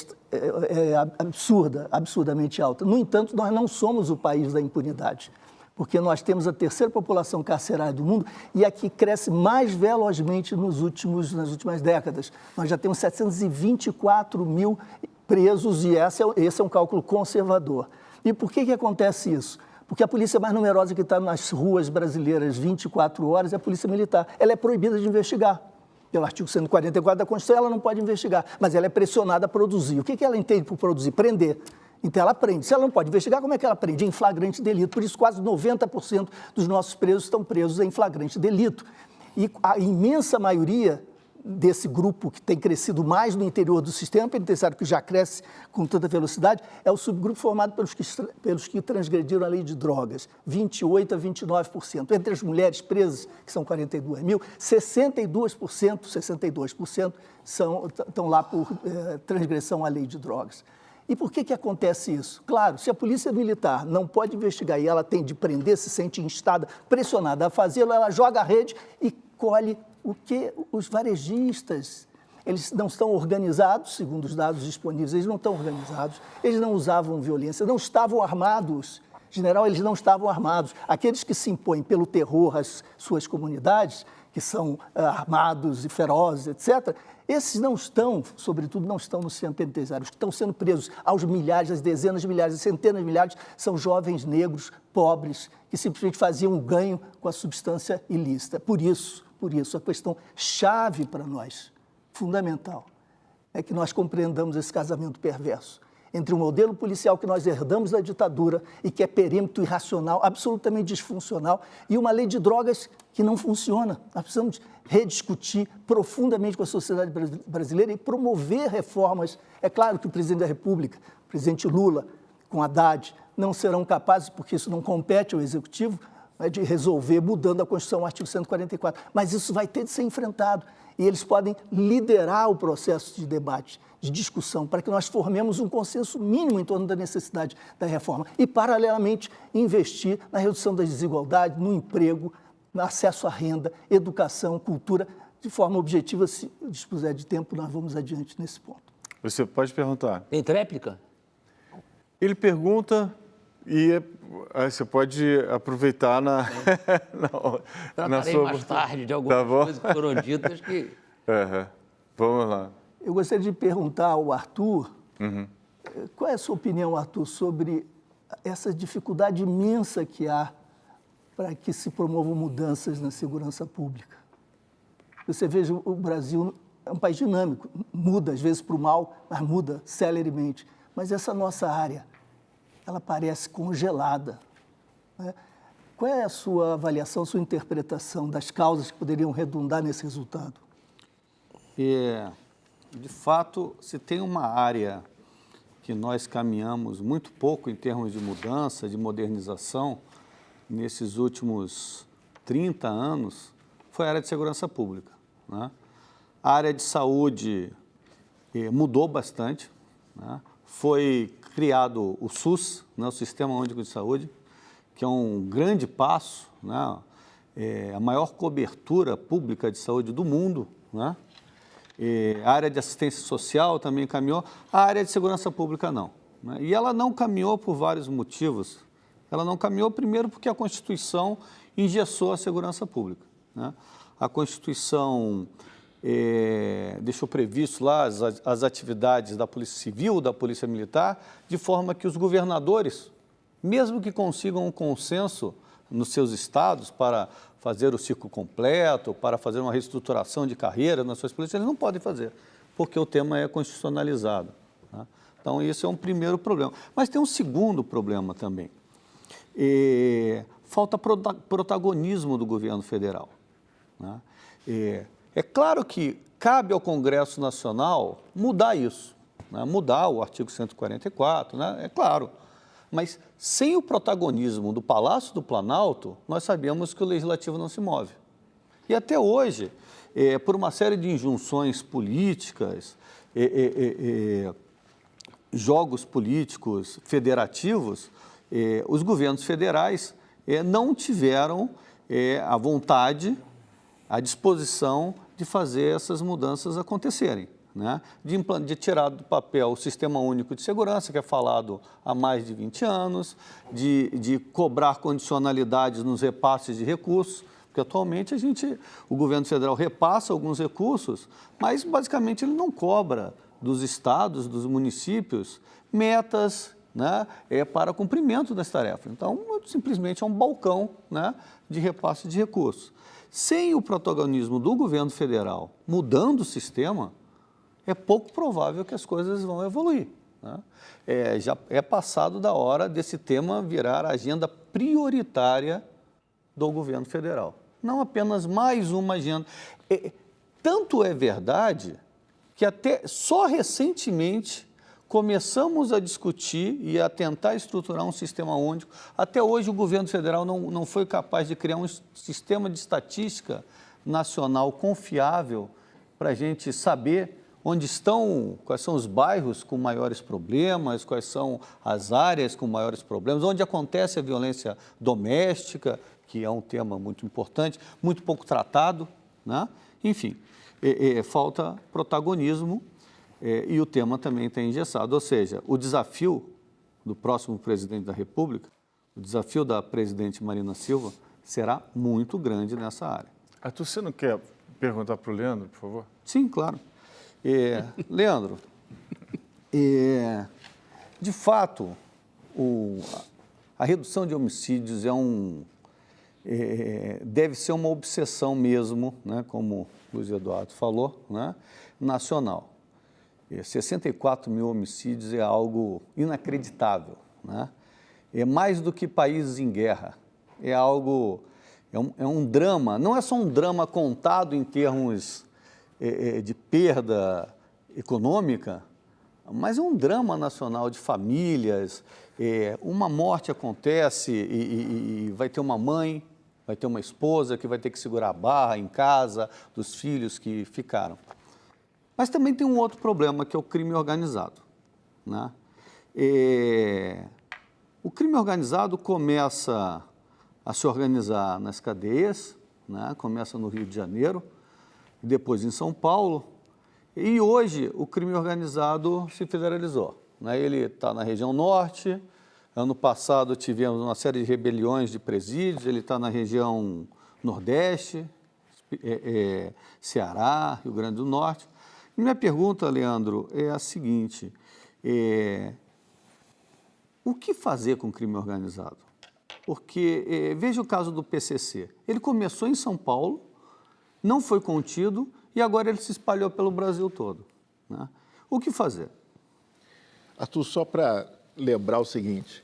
absurdamente alta. No entanto, nós não somos o país da impunidade, porque nós temos a terceira população carcerária do mundo e a que cresce mais velozmente nas últimas décadas. Nós já temos 724 mil presos e esse é um cálculo conservador. E por que acontece isso? Porque a polícia mais numerosa que está nas ruas brasileiras 24 horas é a polícia militar. Ela é proibida de investigar. Pelo artigo 144 da Constituição, ela não pode investigar, mas ela é pressionada a produzir. O que ela entende por produzir? Prender. Então, ela prende. Se ela não pode investigar, como é que ela prende? Em flagrante delito. Por isso, quase 90% dos nossos presos estão presos em flagrante delito. E a imensa maioria desse grupo que tem crescido mais no interior do sistema penitenciário, que já cresce com tanta velocidade, é o subgrupo formado pelos que transgrediram a lei de drogas, 28% a 29%. Entre as mulheres presas, que são 42 mil, 62% estão lá por transgressão à lei de drogas. E por que acontece isso? Claro, se a polícia militar não pode investigar e ela tem de prender, se sente instada, pressionada a fazê-lo, ela joga a rede e colhe o que os varejistas, eles não estão organizados, segundo os dados disponíveis, eles não estão organizados, eles não usavam violência, não estavam armados. General, eles não estavam armados. Aqueles que se impõem pelo terror às suas comunidades, que são armados e ferozes, etc., esses não estão, sobretudo, não estão no sistema penitenciário. Os que estão sendo presos aos milhares, às dezenas de milhares, às centenas de milhares, são jovens negros, pobres, que simplesmente faziam um ganho com a substância ilícita. Por isso, a questão chave para nós, fundamental, é que nós compreendamos esse casamento perverso entre um modelo policial que nós herdamos da ditadura e que é perímetro irracional, absolutamente disfuncional, e uma lei de drogas que não funciona. Nós precisamos rediscutir profundamente com a sociedade brasileira e promover reformas. É claro que o presidente da República, o presidente Lula, com Haddad, não serão capazes, porque isso não compete ao Executivo, de resolver mudando a Constituição, o artigo 144. Mas isso vai ter de ser enfrentado. E eles podem liderar o processo de debate, de discussão, para que nós formemos um consenso mínimo em torno da necessidade da reforma. E, paralelamente, investir na redução das desigualdades, no emprego, no acesso à renda, educação, cultura. De forma objetiva, se dispuser de tempo, nós vamos adiante nesse ponto. Você pode perguntar. Tem tréplica? Ele pergunta... E aí você pode aproveitar na sua... mais tarde de algumas coisas que foram ditas que... Vamos lá. Eu gostaria de perguntar ao Arthur, qual é a sua opinião, Arthur, sobre essa dificuldade imensa que há para que se promovam mudanças na segurança pública? Você veja, o Brasil é um país dinâmico, muda às vezes para o mal, mas muda celeremente. Mas essa nossa área... ela parece congelada. Né? Qual é a sua avaliação, sua interpretação das causas que poderiam redundar nesse resultado? De fato, se tem uma área que nós caminhamos muito pouco em termos de mudança, de modernização, nesses últimos 30 anos, foi a área de segurança pública, né? A área de saúde mudou bastante, né? Foi criado o SUS, né, o Sistema Único de Saúde, que é um grande passo, né? A maior cobertura pública de saúde do mundo, né? A área de assistência social também caminhou, a área de segurança pública não, né? E ela não caminhou por vários motivos. Ela não caminhou primeiro porque a Constituição engessou a segurança pública, né? A Constituição deixou previsto lá as atividades da Polícia Civil, da Polícia Militar, de forma que os governadores, mesmo que consigam um consenso nos seus estados para fazer o ciclo completo, para fazer uma reestruturação de carreira nas suas polícias, eles não podem fazer, porque o tema é constitucionalizado, né? Então, esse é um primeiro problema. Mas tem um segundo problema também. Falta protagonismo do governo federal, né? É claro que cabe ao Congresso Nacional mudar isso, né? Mudar o artigo 144, né? É claro. Mas sem o protagonismo do Palácio do Planalto, nós sabemos que o Legislativo não se move. E até hoje, por uma série de injunções políticas, jogos políticos federativos, os governos federais não tiveram a vontade, a disposição de fazer essas mudanças acontecerem, né? De tirar do papel o Sistema Único de Segurança, que é falado há mais de 20 anos, de cobrar condicionalidades nos repasses de recursos, porque atualmente o governo federal repassa alguns recursos, mas basicamente ele não cobra dos estados, dos municípios, metas, né, para cumprimento das tarefas. Então, simplesmente é um balcão, né, de repasse de recursos. Sem o protagonismo do governo federal mudando o sistema, é pouco provável que as coisas vão evoluir, né? Já é passado da hora desse tema virar a agenda prioritária do governo federal. Não apenas mais uma agenda. Tanto é verdade que até só recentemente começamos a discutir e a tentar estruturar um sistema único. Até hoje o governo federal não foi capaz de criar um sistema de estatística nacional confiável para a gente saber onde estão, quais são os bairros com maiores problemas, quais são as áreas com maiores problemas, onde acontece a violência doméstica, que é um tema muito importante, muito pouco tratado, né? Enfim, falta protagonismo. E o tema também está engessado, ou seja, o desafio do próximo presidente da República, o desafio da presidente Marina Silva, será muito grande nessa área. Arthur, você não quer perguntar para o Leandro, por favor? Sim, claro. Leandro, de fato, a redução de homicídios deve ser uma obsessão mesmo, né, como o Luiz Eduardo falou, né, nacional. 64 mil homicídios é algo inacreditável, né? É mais do que países em guerra. É um drama, não é só um drama contado em termos de perda econômica, mas é um drama nacional de famílias. Uma morte acontece e vai ter uma mãe, vai ter uma esposa que vai ter que segurar a barra em casa dos filhos que ficaram. Mas também tem um outro problema, que é o crime organizado, né? O crime organizado começa a se organizar nas cadeias, né? Começa no Rio de Janeiro, depois em São Paulo, e hoje o crime organizado se federalizou, né? Ele está na região norte. Ano passado tivemos uma série de rebeliões de presídios, ele está na região nordeste, Ceará, Rio Grande do Norte. Minha pergunta, Leandro, é a seguinte: o que fazer com o crime organizado? Porque veja o caso do PCC. Ele começou em São Paulo, não foi contido e agora ele se espalhou pelo Brasil todo, né? O que fazer? Arthur, só para lembrar o seguinte,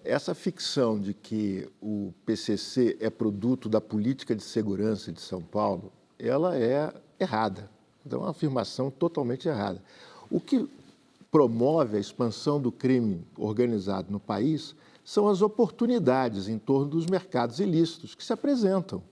essa ficção de que o PCC é produto da política de segurança de São Paulo, ela é errada. Então, é uma afirmação totalmente errada. O que promove a expansão do crime organizado no país são as oportunidades em torno dos mercados ilícitos que se apresentam.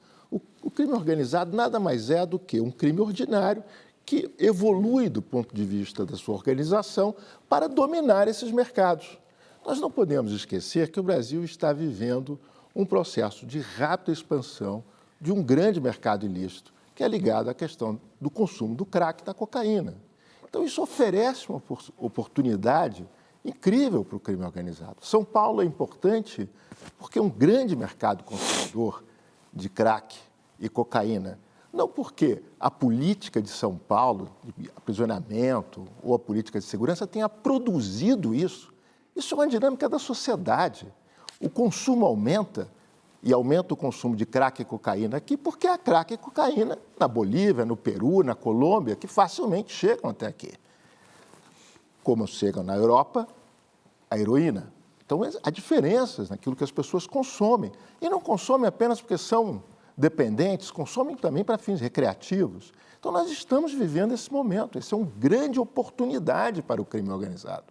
O crime organizado nada mais é do que um crime ordinário que evolui do ponto de vista da sua organização para dominar esses mercados. Nós não podemos esquecer que o Brasil está vivendo um processo de rápida expansão de um grande mercado ilícito, que é ligado à questão do consumo do crack e da cocaína. Então, isso oferece uma oportunidade incrível para o crime organizado. São Paulo é importante porque é um grande mercado consumidor de crack e cocaína. Não porque a política de São Paulo, de aprisionamento, ou a política de segurança tenha produzido isso. Isso é uma dinâmica da sociedade. O consumo aumenta, e aumenta o consumo de crack e cocaína aqui, porque há crack e cocaína na Bolívia, no Peru, na Colômbia, que facilmente chegam até aqui. Como chegam na Europa, a heroína. Então, há diferenças naquilo que as pessoas consomem. E não consomem apenas porque são dependentes, consomem também para fins recreativos. Então, nós estamos vivendo esse momento. Essa é uma grande oportunidade para o crime organizado.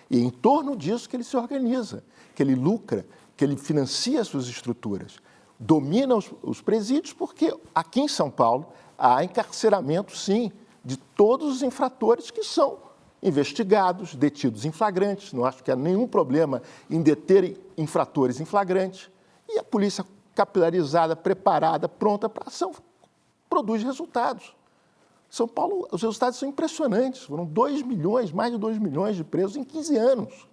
E é em torno disso que ele se organiza, que ele lucra, que ele financia as suas estruturas, domina os presídios, porque aqui em São Paulo há encarceramento, sim, de todos os infratores que são investigados, detidos em flagrantes. Não acho que há nenhum problema em deter infratores em flagrante. E a polícia capilarizada, preparada, pronta para a ação, produz resultados. São Paulo, os resultados são impressionantes. Foram 2 milhões, mais de 2 milhões de presos em 15 anos.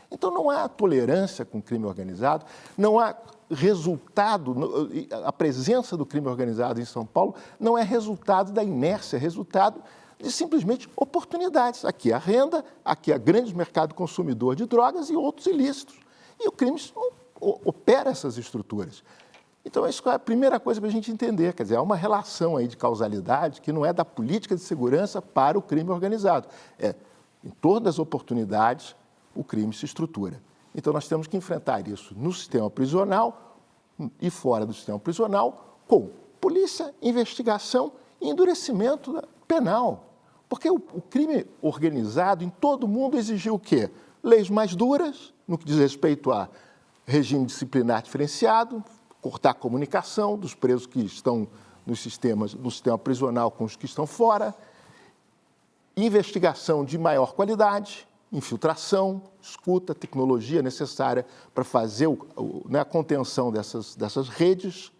Então, não há tolerância com o crime organizado, não há resultado, a presença do crime organizado em São Paulo não é resultado da inércia, é resultado de simplesmente oportunidades. Aqui há renda, aqui há grande mercado consumidor de drogas e outros ilícitos. E o crime opera essas estruturas. Então, isso é a primeira coisa para a gente entender. Quer dizer, há uma relação aí de causalidade que não é da política de segurança para o crime organizado. É, em torno das oportunidades, o crime se estrutura. Então, nós temos que enfrentar isso no sistema prisional e fora do sistema prisional com polícia, investigação e endurecimento penal. Porque o crime organizado em todo mundo exigiu o quê? Leis mais duras, no que diz respeito a regime disciplinar diferenciado, cortar a comunicação dos presos que estão no sistema prisional com os que estão fora, investigação de maior qualidade, infiltração, escuta, tecnologia necessária para fazer a contenção dessas redes,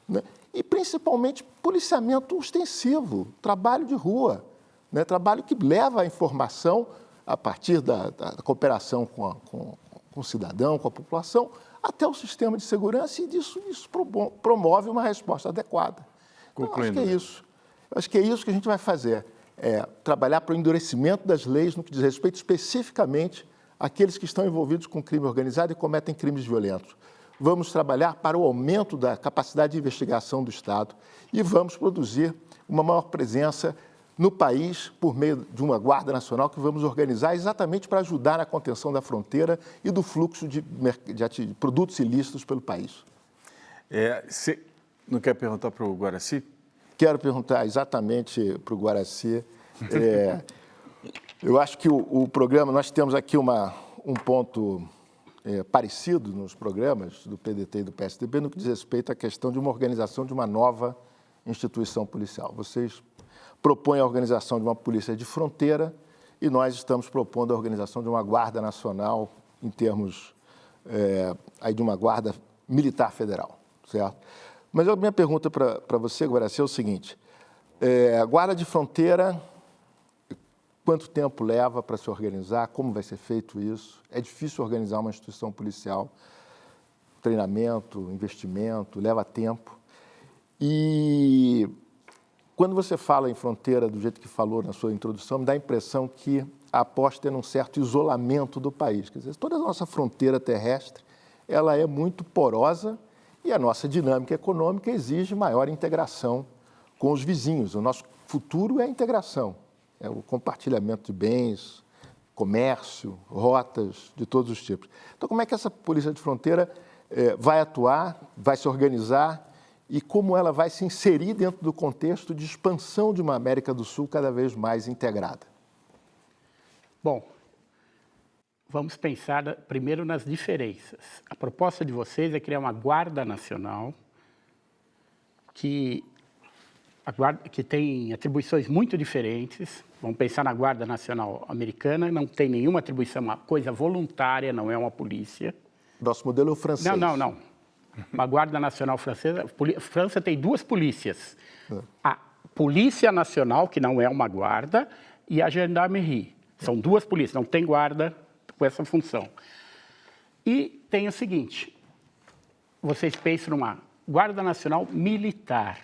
né? E, principalmente, policiamento ostensivo, trabalho de rua, né? Trabalho que leva a informação a partir da cooperação com o cidadão, com a população, até o sistema de segurança, e isso promove uma resposta adequada. Então, acho que é isso. Acho que é isso que a gente vai fazer. Trabalhar para o endurecimento das leis no que diz respeito especificamente àqueles que estão envolvidos com crime organizado e cometem crimes violentos. Vamos trabalhar para o aumento da capacidade de investigação do Estado e vamos produzir uma maior presença no país por meio de uma Guarda Nacional que vamos organizar exatamente para ajudar na contenção da fronteira e do fluxo de produtos ilícitos pelo país. Você não quer perguntar para o Guaraci? Quero perguntar exatamente para o Guaraci. Eu acho que o programa, nós temos aqui um ponto parecido nos programas do PDT e do PSDB no que diz respeito à questão de uma organização de uma nova instituição policial. Vocês propõem a organização de uma polícia de fronteira e nós estamos propondo a organização de uma Guarda Nacional em termos aí de uma Guarda Militar Federal, certo? Mas a minha pergunta para você, Guaraci, é o seguinte: a Guarda de Fronteira, quanto tempo leva para se organizar? Como vai ser feito isso? É difícil organizar uma instituição policial, treinamento, investimento, leva tempo. E quando você fala em fronteira do jeito que falou na sua introdução, me dá a impressão que a aposta é num certo isolamento do país. Quer dizer, toda a nossa fronteira terrestre, ela é muito porosa e a nossa dinâmica econômica exige maior integração com os vizinhos. O nosso futuro é a integração, é o compartilhamento de bens, comércio, rotas de todos os tipos. Então, como é que essa polícia de fronteira vai atuar, vai se organizar e como ela vai se inserir dentro do contexto de expansão de uma América do Sul cada vez mais integrada? Bom, vamos pensar primeiro nas diferenças. A proposta de vocês é criar uma Guarda Nacional que tem atribuições muito diferentes. Vamos pensar na Guarda Nacional Americana, não tem nenhuma atribuição, uma coisa voluntária, não é uma polícia. Nosso modelo é o francês. Não. Uma Guarda Nacional francesa. A França tem duas polícias. A Polícia Nacional, que não é uma guarda, e a Gendarmerie. São duas polícias, não tem guarda com essa função. E tem o seguinte, vocês pensam numa Guarda Nacional Militar.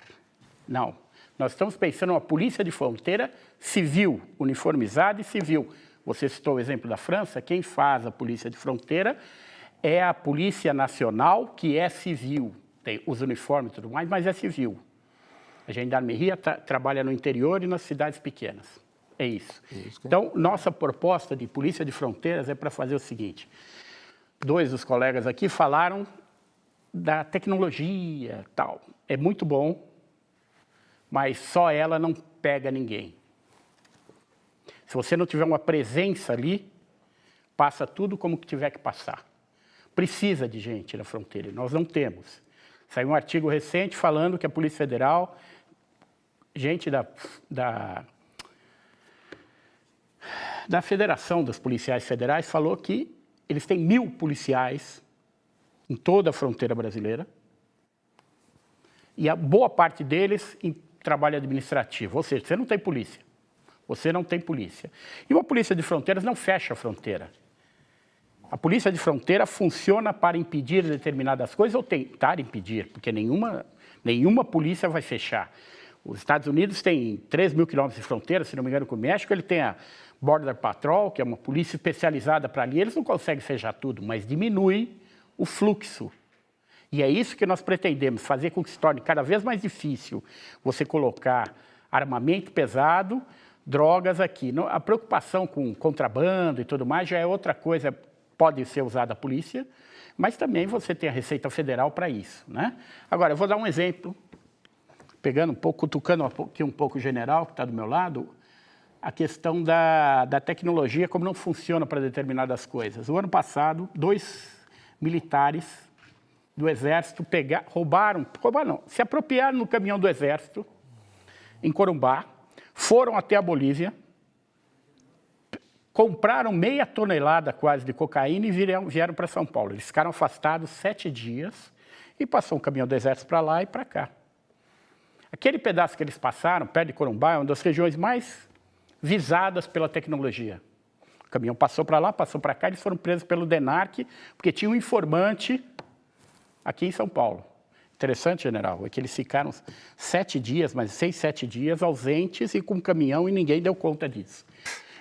Não, nós estamos pensando numa polícia de fronteira civil, uniformizada e civil. Você citou o exemplo da França, quem faz a polícia de fronteira é a Polícia Nacional, que é civil. Tem os uniformes e tudo mais, mas é civil. A Gendarmerie trabalha no interior e nas cidades pequenas. É isso. Então, nossa proposta de polícia de fronteiras é para fazer o seguinte. Dois dos colegas aqui falaram da tecnologia, tal. É muito bom, mas só ela não pega ninguém. Se você não tiver uma presença ali, passa tudo como que tiver que passar. Precisa de gente na fronteira, nós não temos. Saiu um artigo recente falando que a Polícia Federal, gente da Federação dos Policiais Federais, falou que eles têm 1.000 policiais em toda a fronteira brasileira e a boa parte deles em trabalho administrativo, ou seja, você não tem polícia. Você não tem polícia. E uma polícia de fronteiras não fecha a fronteira. A polícia de fronteira funciona para impedir determinadas coisas ou tentar impedir, porque nenhuma polícia vai fechar. Os Estados Unidos têm 3.000 quilômetros de fronteira, se não me engano, com o México. Ele tem a Border Patrol, que é uma polícia especializada para ali. Eles não conseguem fechar tudo, mas diminui o fluxo. E é isso que nós pretendemos, fazer com que se torne cada vez mais difícil você colocar armamento pesado, drogas aqui. A preocupação com contrabando e tudo mais já é outra coisa, pode ser usada a polícia, mas também você tem a Receita Federal para isso, né? Agora, eu vou dar um exemplo, pegando um pouco, cutucando aqui um pouco o general que está do meu lado, a questão da tecnologia, como não funciona para determinadas coisas. O ano passado, 2 militares do Exército roubaram não, se apropriaram no caminhão do Exército, em Corumbá, foram até a Bolívia, compraram meia tonelada quase de cocaína e vieram para São Paulo. Eles ficaram afastados 7 dias e passou um caminhão do Exército para lá e para cá. Aquele pedaço que eles passaram, perto de Corumbá, é uma das regiões mais visadas pela tecnologia. O caminhão passou para lá, passou para cá, eles foram presos pelo DENARC, porque tinha um informante aqui em São Paulo. Interessante, general, é que eles ficaram 7 dias, mas 6, 7 dias ausentes e com caminhão e ninguém deu conta disso.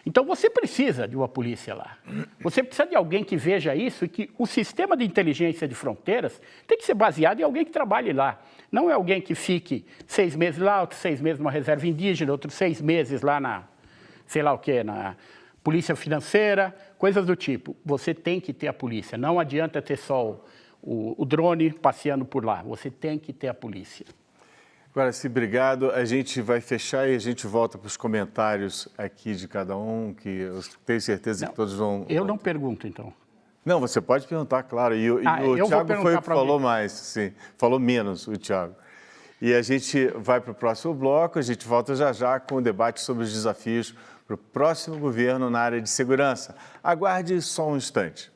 Então você precisa de uma polícia lá. Você precisa de alguém que veja isso e que o sistema de inteligência de fronteiras tem que ser baseado em alguém que trabalhe lá. Não é alguém que fique 6 meses lá, outros 6 meses numa reserva indígena, outros 6 meses lá na, sei lá o quê, na polícia financeira, coisas do tipo. Você tem que ter a polícia. Não adianta ter só o drone passeando por lá. Você tem que ter a polícia. Guaraci, obrigado. A gente vai fechar e a gente volta para os comentários aqui de cada um, que eu tenho certeza que todos vão... Eu não pergunto, então. Não, você pode perguntar, claro. E o Thiago foi o que falou mais, sim. Falou menos, o Thiago. E a gente vai para o próximo bloco, a gente volta já já com o debate sobre os desafios para o próximo governo na área de segurança. Aguarde só um instante.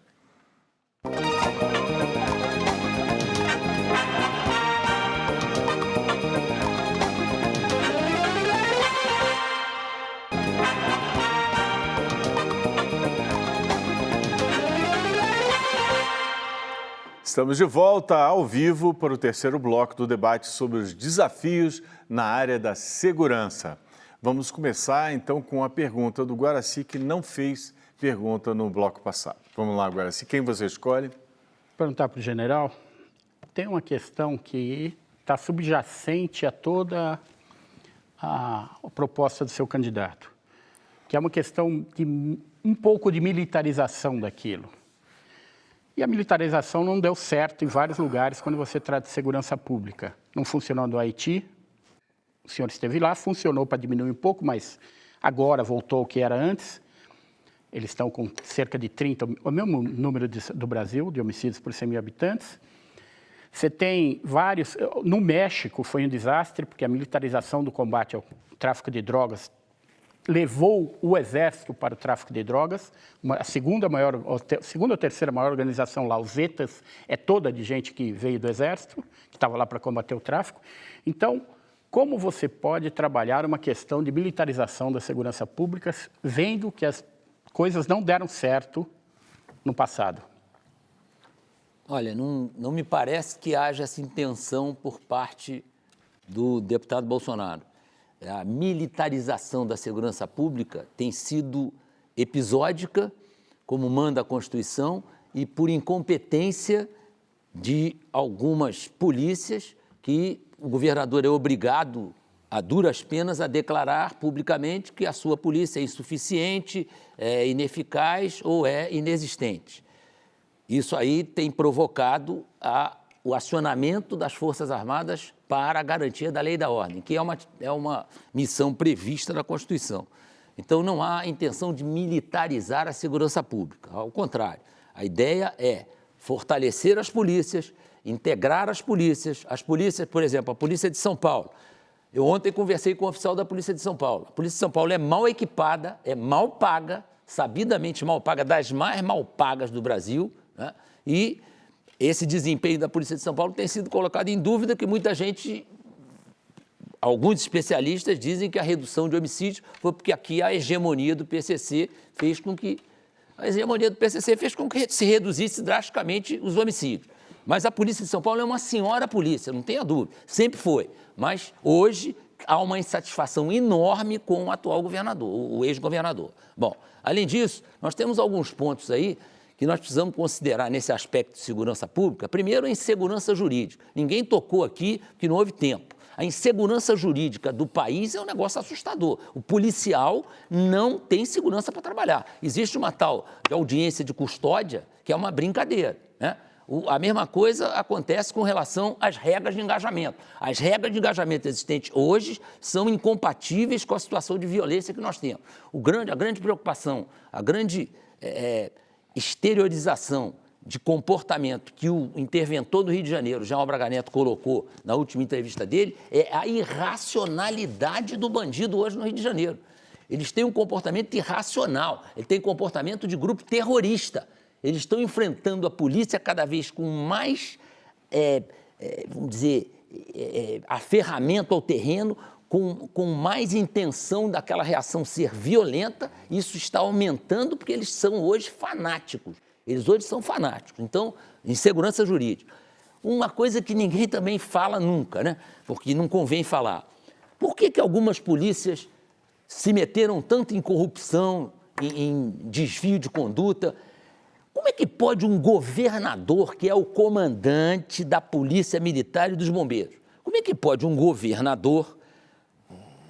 Estamos de volta ao vivo para o terceiro bloco do debate sobre os desafios na área da segurança. Vamos começar, então, com a pergunta do Guaraci, que não fez pergunta no bloco passado. Vamos lá, Guaraci. Quem você escolhe? Vou perguntar para o general. Tem uma questão que está subjacente a toda a proposta do seu candidato, que é uma questão de um pouco de militarização daquilo. E a militarização não deu certo em vários lugares quando você trata de segurança pública. Não funcionou no Haiti, o senhor esteve lá, funcionou para diminuir um pouco, mas agora voltou ao que era antes. eles estão com cerca de 30, o mesmo número do Brasil, de homicídios por 100 mil habitantes. Você tem vários... No México foi um desastre, porque a militarização do combate ao tráfico de drogas levou o Exército para o tráfico de drogas. A segunda ou terceira maior organização lá, os Zetas, é toda de gente que veio do Exército, que estava lá para combater o tráfico. Então, como você pode trabalhar uma questão de militarização da segurança pública, vendo que as coisas não deram certo no passado? Olha, não me parece que haja essa intenção por parte do deputado Bolsonaro. A militarização da segurança pública tem sido episódica, como manda a Constituição, e por incompetência de algumas polícias que o governador é obrigado, a duras penas, a declarar publicamente que a sua polícia é insuficiente, é ineficaz ou é inexistente. Isso aí tem provocado o acionamento das Forças Armadas para a garantia da lei e da ordem, que é uma missão prevista na Constituição. Então, não há intenção de militarizar a segurança pública. Ao contrário, a ideia é fortalecer as polícias, integrar as polícias, por exemplo, a Polícia de São Paulo. Eu ontem conversei com o oficial da Polícia de São Paulo. A Polícia de São Paulo é mal equipada, é mal paga, sabidamente mal paga, das mais mal pagas do Brasil, né? E esse desempenho da Polícia de São Paulo tem sido colocado em dúvida, que muita gente, alguns especialistas dizem que a redução de homicídios foi porque aqui a hegemonia do PCC fez com que se reduzisse drasticamente os homicídios. Mas a Polícia de São Paulo é uma senhora polícia, não tenha dúvida, sempre foi. Mas hoje há uma insatisfação enorme com o atual governador, o ex-governador. Bom, além disso, nós temos alguns pontos aí que nós precisamos considerar nesse aspecto de segurança pública. Primeiro, a insegurança jurídica. Ninguém tocou aqui que não houve tempo. A insegurança jurídica do país é um negócio assustador. O policial não tem segurança para trabalhar. Existe uma tal de audiência de custódia que é uma brincadeira, né? A mesma coisa acontece com relação às regras de engajamento. As regras de engajamento existentes hoje são incompatíveis com a situação de violência que nós temos. A grande preocupação, a grande exteriorização de comportamento que o interventor do Rio de Janeiro, João Braga Neto, colocou na última entrevista dele, é a irracionalidade do bandido hoje no Rio de Janeiro. Eles têm um comportamento irracional, ele tem comportamento de grupo terrorista. Eles estão enfrentando a polícia cada vez com mais, vamos dizer, aferramento ao terreno, com mais intenção daquela reação ser violenta. Isso está aumentando porque eles são hoje fanáticos. Eles hoje são fanáticos. Então, insegurança jurídica. Uma coisa que ninguém também fala nunca, né? Porque não convém falar. Por que algumas polícias se meteram tanto em corrupção, em desvio de conduta? Como é que pode um governador, que é o comandante da Polícia Militar e dos Bombeiros, como é que pode um governador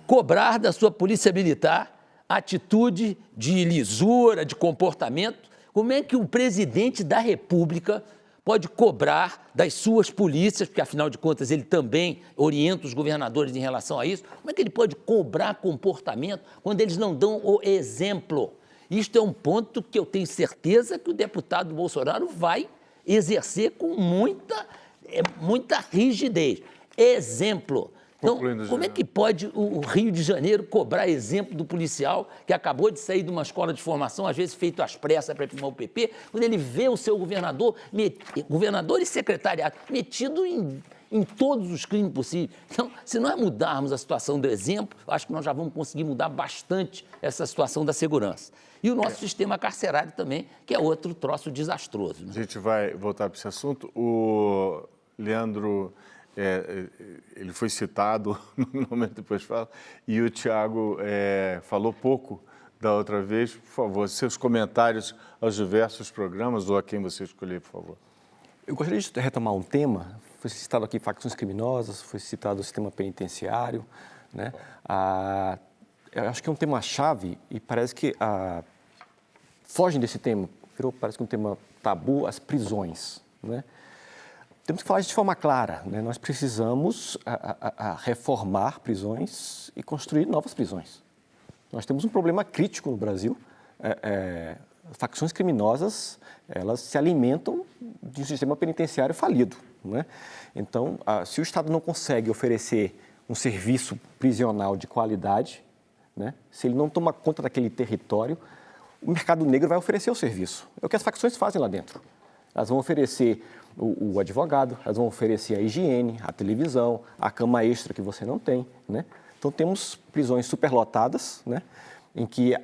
cobrar da sua Polícia Militar atitude de lisura, de comportamento? Como é que o presidente da República pode cobrar das suas polícias, porque afinal de contas ele também orienta os governadores em relação a isso? Como é que ele pode cobrar comportamento quando eles não dão o exemplo? Isto é um ponto que eu tenho certeza que o deputado Bolsonaro vai exercer com muita rigidez. Exemplo. Então, como é que pode o Rio de Janeiro cobrar exemplo do policial que acabou de sair de uma escola de formação, às vezes feito às pressas para firmar o PP, quando ele vê o seu governador e secretariado metido em todos os crimes possíveis? Então, se nós mudarmos a situação do exemplo, eu acho que nós já vamos conseguir mudar bastante essa situação da segurança. E o nosso sistema carcerário também, que é outro troço desastroso, né? A gente vai voltar para esse assunto. O Leandro, ele foi citado, no momento depois fala, e o Tiago falou pouco da outra vez. Por favor, seus comentários aos diversos programas ou a quem você escolher, por favor. Eu gostaria de retomar um tema. Foi citado aqui facções criminosas, foi citado o sistema penitenciário, né? Eu acho que é um tema-chave e parece que fogem desse tema, parece que um tema tabu, as prisões, né? Temos que falar de forma clara, né? Nós precisamos reformar prisões e construir novas prisões. Nós temos um problema crítico no Brasil, facções criminosas, elas se alimentam de um sistema penitenciário falido, né? Então, se o Estado não consegue oferecer um serviço prisional de qualidade, né? Se ele não toma conta daquele território, o mercado negro vai oferecer o serviço. É o que as facções fazem lá dentro. Elas vão oferecer o advogado, elas vão oferecer a higiene, a televisão, a cama extra que você não tem, né? Então, temos prisões superlotadas, né? Em que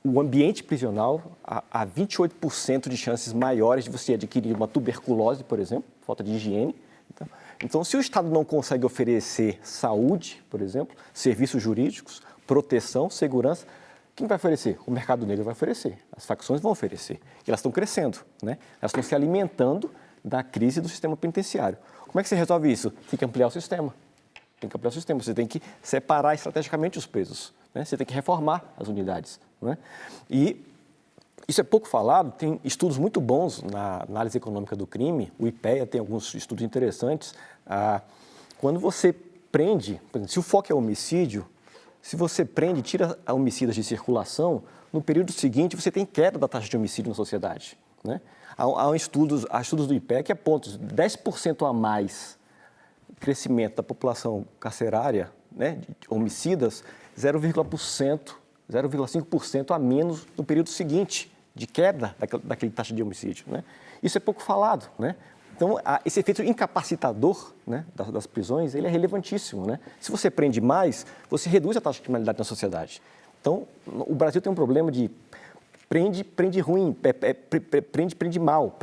o ambiente prisional há 28% de chances maiores de você adquirir uma tuberculose, por exemplo, falta de higiene. Então, se o Estado não consegue oferecer saúde, por exemplo, serviços jurídicos, proteção, segurança, quem vai oferecer? O mercado negro vai oferecer, as facções vão oferecer. E elas estão crescendo, né? Elas estão se alimentando da crise do sistema penitenciário. Como é que você resolve isso? Tem que ampliar o sistema. Você tem que separar estrategicamente os presos, né? Você tem que reformar as unidades, né? E isso é pouco falado, tem estudos muito bons na análise econômica do crime, o IPEA tem alguns estudos interessantes. Quando você prende, por exemplo, se o foco é homicídio, se você prende e tira homicidas de circulação, no período seguinte você tem queda da taxa de homicídio na sociedade, né? Há estudos do IPEA que apontam 10% a mais crescimento da população carcerária, né, de homicidas, 0,5% a menos no período seguinte de queda daquele taxa de homicídio, né? Isso é pouco falado, né? Então, esse efeito incapacitador, né, das prisões, ele é relevantíssimo, né? Se você prende mais, você reduz a taxa de criminalidade na sociedade. Então, o Brasil tem um problema de prende ruim, prende mal,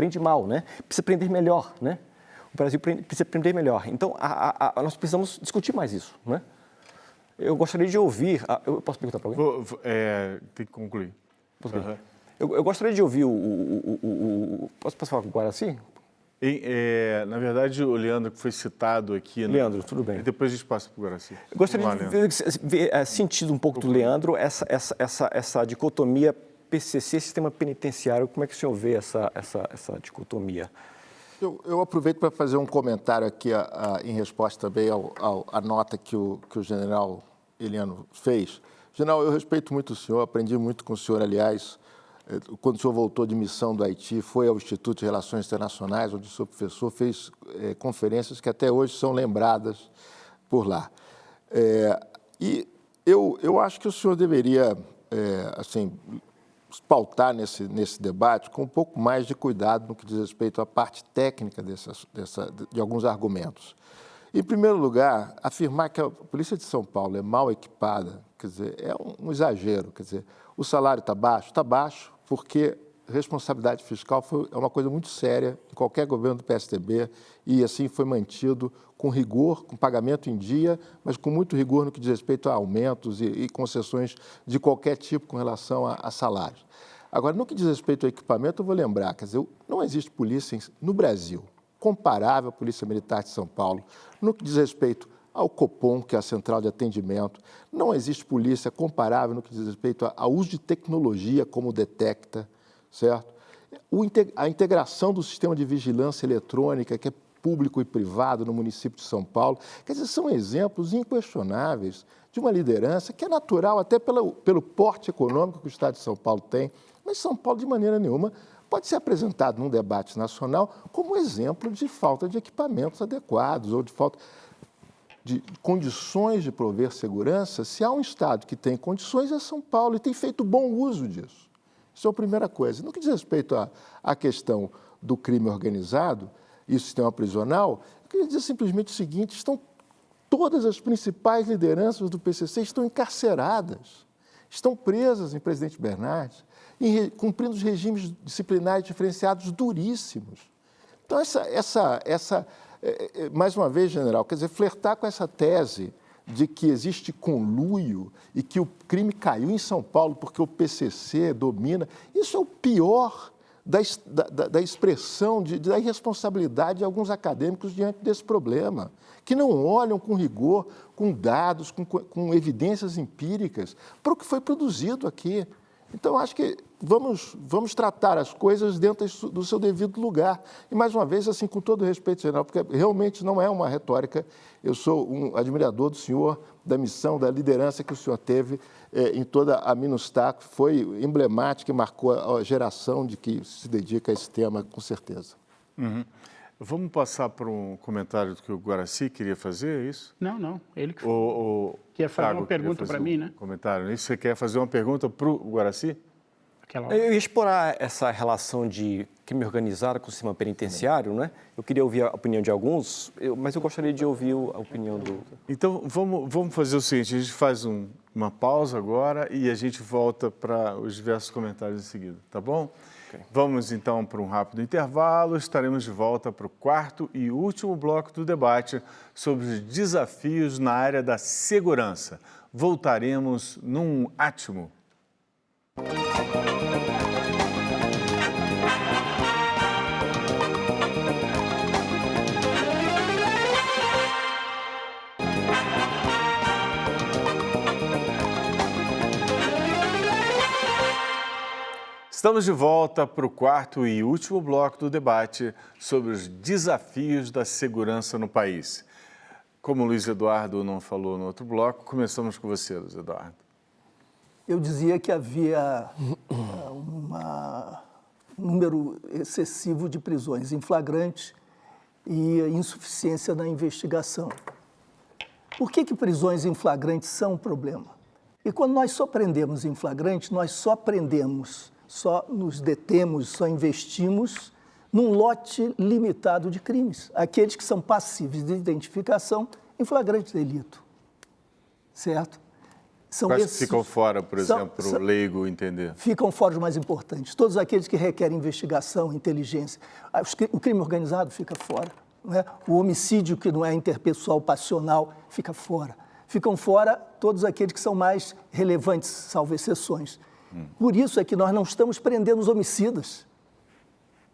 né? Precisa prender melhor, né? O Brasil precisa prender melhor. Então, nós precisamos discutir mais isso, né? Eu gostaria de ouvir... eu posso perguntar para alguém? Tem que concluir. Eu gostaria de ouvir Posso falar com o Guaraci? Na verdade, o Leandro, que foi citado aqui... Leandro, tudo bem. Depois a gente passa para o Guaraci. Eu gostaria de ver sentido um pouco do Leandro, essa dicotomia PCC, sistema penitenciário. Como é que o senhor vê essa dicotomia? Eu aproveito para fazer um comentário aqui em resposta também à nota que o general Eliano fez. General, eu respeito muito o senhor, aprendi muito com o senhor, aliás, quando o senhor voltou de missão do Haiti, foi ao Instituto de Relações Internacionais, onde o senhor professor fez conferências que até hoje são lembradas por lá. E eu acho que o senhor deveria, assim, pautar nesse debate com um pouco mais de cuidado no que diz respeito à parte técnica de alguns argumentos. Em primeiro lugar, afirmar que a Polícia de São Paulo é mal equipada, quer dizer, é um exagero. Quer dizer, o salário está baixo, porque responsabilidade fiscal é uma coisa muito séria em qualquer governo do PSDB e assim foi mantido com rigor, com pagamento em dia, mas com muito rigor no que diz respeito a aumentos e concessões de qualquer tipo com relação a salários. Agora, no que diz respeito ao equipamento, eu vou lembrar, quer dizer, não existe polícia no Brasil comparável à Polícia Militar de São Paulo, no que diz respeito ao Copom, que é a central de atendimento, não existe polícia comparável no que diz respeito ao uso de tecnologia como o Detecta, certo? A integração do sistema de vigilância eletrônica, que é público e privado no município de São Paulo, quer dizer, são exemplos inquestionáveis de uma liderança que é natural até pelo porte econômico que o Estado de São Paulo tem, mas São Paulo, de maneira nenhuma, pode ser apresentado num debate nacional como exemplo de falta de equipamentos adequados ou de falta de condições de prover segurança. Se há um Estado que tem condições, é São Paulo, e tem feito bom uso disso. Isso é a primeira coisa. No que diz respeito à questão do crime organizado e o sistema prisional, eu queria dizer simplesmente o seguinte: todas as principais lideranças do PCC estão encarceradas, estão presas em Presidente Bernardes, cumprindo os regimes disciplinares diferenciados duríssimos. Então, mais uma vez, general, quer dizer, flertar com essa tese de que existe conluio e que o crime caiu em São Paulo porque o PCC domina, isso é o pior da expressão da irresponsabilidade de alguns acadêmicos diante desse problema, que não olham com rigor, com dados, com evidências empíricas para o que foi produzido aqui. Então, acho que vamos tratar as coisas dentro do seu devido lugar. E, mais uma vez, assim, com todo respeito, general, porque realmente não é uma retórica. Eu sou um admirador do senhor, da missão, da liderança que o senhor teve em toda a Minustah. Foi emblemática e marcou a geração de que se dedica a esse tema, com certeza. Uhum. Vamos passar para um comentário que o Guaraci queria fazer, é isso? Não, ele que Quer fazer uma pergunta para mim, né? Comentário. Isso, você quer fazer uma pergunta para o Guaraci? Eu ia explorar essa relação de crime organizado com o sistema penitenciário, né? Eu queria ouvir a opinião de alguns, mas eu gostaria de ouvir a opinião do... Então, vamos fazer o seguinte, a gente faz uma pausa agora e a gente volta para os diversos comentários em seguida, tá bom? Okay. Vamos, então, para um rápido intervalo, estaremos de volta para o quarto e último bloco do debate sobre os desafios na área da segurança. Voltaremos num átimo. Estamos de volta para o quarto e último bloco do debate sobre os desafios da segurança no país. Como o Luiz Eduardo não falou no outro bloco, começamos com você, Luiz Eduardo. Eu dizia que havia um número excessivo de prisões em flagrante e insuficiência na investigação. Por que prisões em flagrante são um problema? E quando nós só prendemos em flagrante, nós só nos detemos, só investimos num lote limitado de crimes, aqueles que são passíveis de identificação em flagrante delito, certo? Quais ficam fora, por exemplo, para o leigo entender? Ficam fora os mais importantes, todos aqueles que requerem investigação, inteligência. O crime organizado fica fora, não é? O homicídio que não é interpessoal, passional, fica fora. Ficam fora todos aqueles que são mais relevantes, salvo exceções. Por isso é que nós não estamos prendendo os homicidas.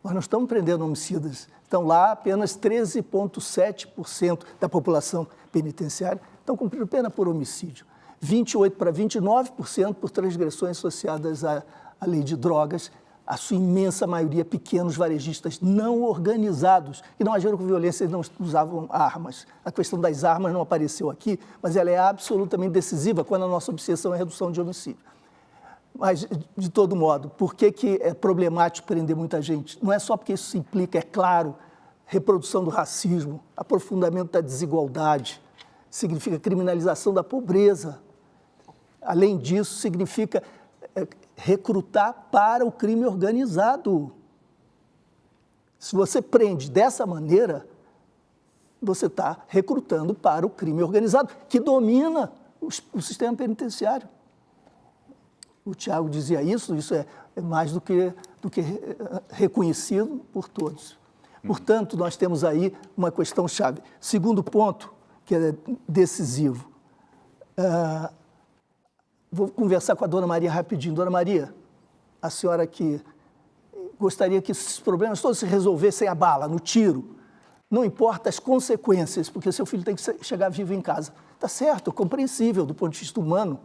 Nós não estamos prendendo homicidas. Estão lá apenas 13,7% da população penitenciária estão cumprindo pena por homicídio. 28% para 29% por transgressões associadas à lei de drogas, a sua imensa maioria pequenos varejistas não organizados, que não agiram com violência e não usavam armas. A questão das armas não apareceu aqui, mas ela é absolutamente decisiva quando a nossa obsessão é a redução de homicídio. Mas, de todo modo, por que é problemático prender muita gente? Não é só porque isso implica, é claro, reprodução do racismo, aprofundamento da desigualdade, significa criminalização da pobreza. Além disso, significa recrutar para o crime organizado. Se você prende dessa maneira, você está recrutando para o crime organizado, que domina o sistema penitenciário. O Tiago dizia isso é mais do que reconhecido por todos. Portanto, nós temos aí uma questão chave. Segundo ponto, que é decisivo. Vou conversar com a Dona Maria rapidinho. Dona Maria, a senhora que gostaria que esses problemas todos se resolvessem a bala, no tiro. Não importa as consequências, porque seu filho tem que chegar vivo em casa. Está certo, compreensível do ponto de vista humano.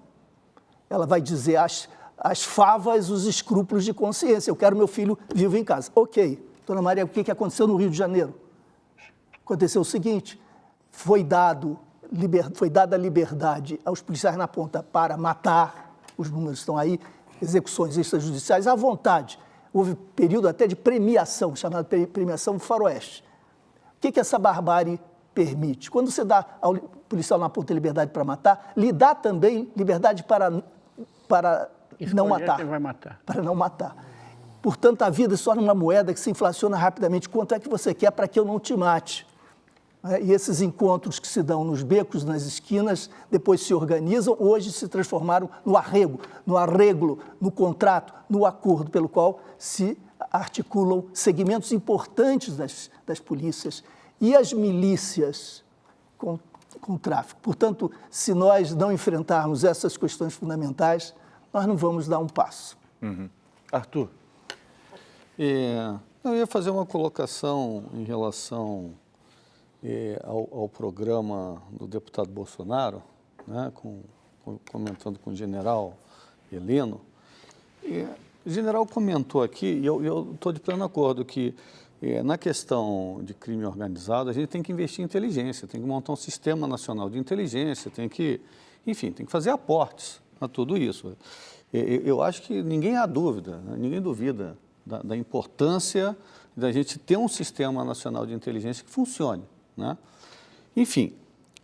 Ela vai dizer as favas, os escrúpulos de consciência. Eu quero meu filho vivo em casa. Ok. Dona Maria, o que aconteceu no Rio de Janeiro? Aconteceu o seguinte, foi dada a liberdade aos policiais na ponta para matar, os números estão aí, execuções extrajudiciais à vontade. Houve período até de premiação, chamada premiação faroeste. O que essa barbárie permite? Quando você dá ao policial na ponta liberdade para matar, lhe dá também liberdade para não matar. Quem vai matar. Para não matar. Portanto, a vida é só numa moeda que se inflaciona rapidamente. Quanto é que você quer para que eu não te mate? E esses encontros que se dão nos becos, nas esquinas, depois se organizam, hoje se transformaram no arrego, no contrato, no acordo pelo qual se articulam segmentos importantes das polícias e as milícias com o tráfico. Portanto, se nós não enfrentarmos essas questões fundamentais, nós não vamos dar um passo. Uhum. Arthur? Eu ia fazer uma colocação em relação ao programa do deputado Bolsonaro, né, comentando com o general Heleno, O general comentou aqui, e eu estou de pleno acordo, que na questão de crime organizado, a gente tem que investir em inteligência, tem que montar um sistema nacional de inteligência, tem que fazer aportes a tudo isso. Eu acho que ninguém há dúvida, né? Ninguém duvida da importância da gente ter um sistema nacional de inteligência que funcione, né? Enfim,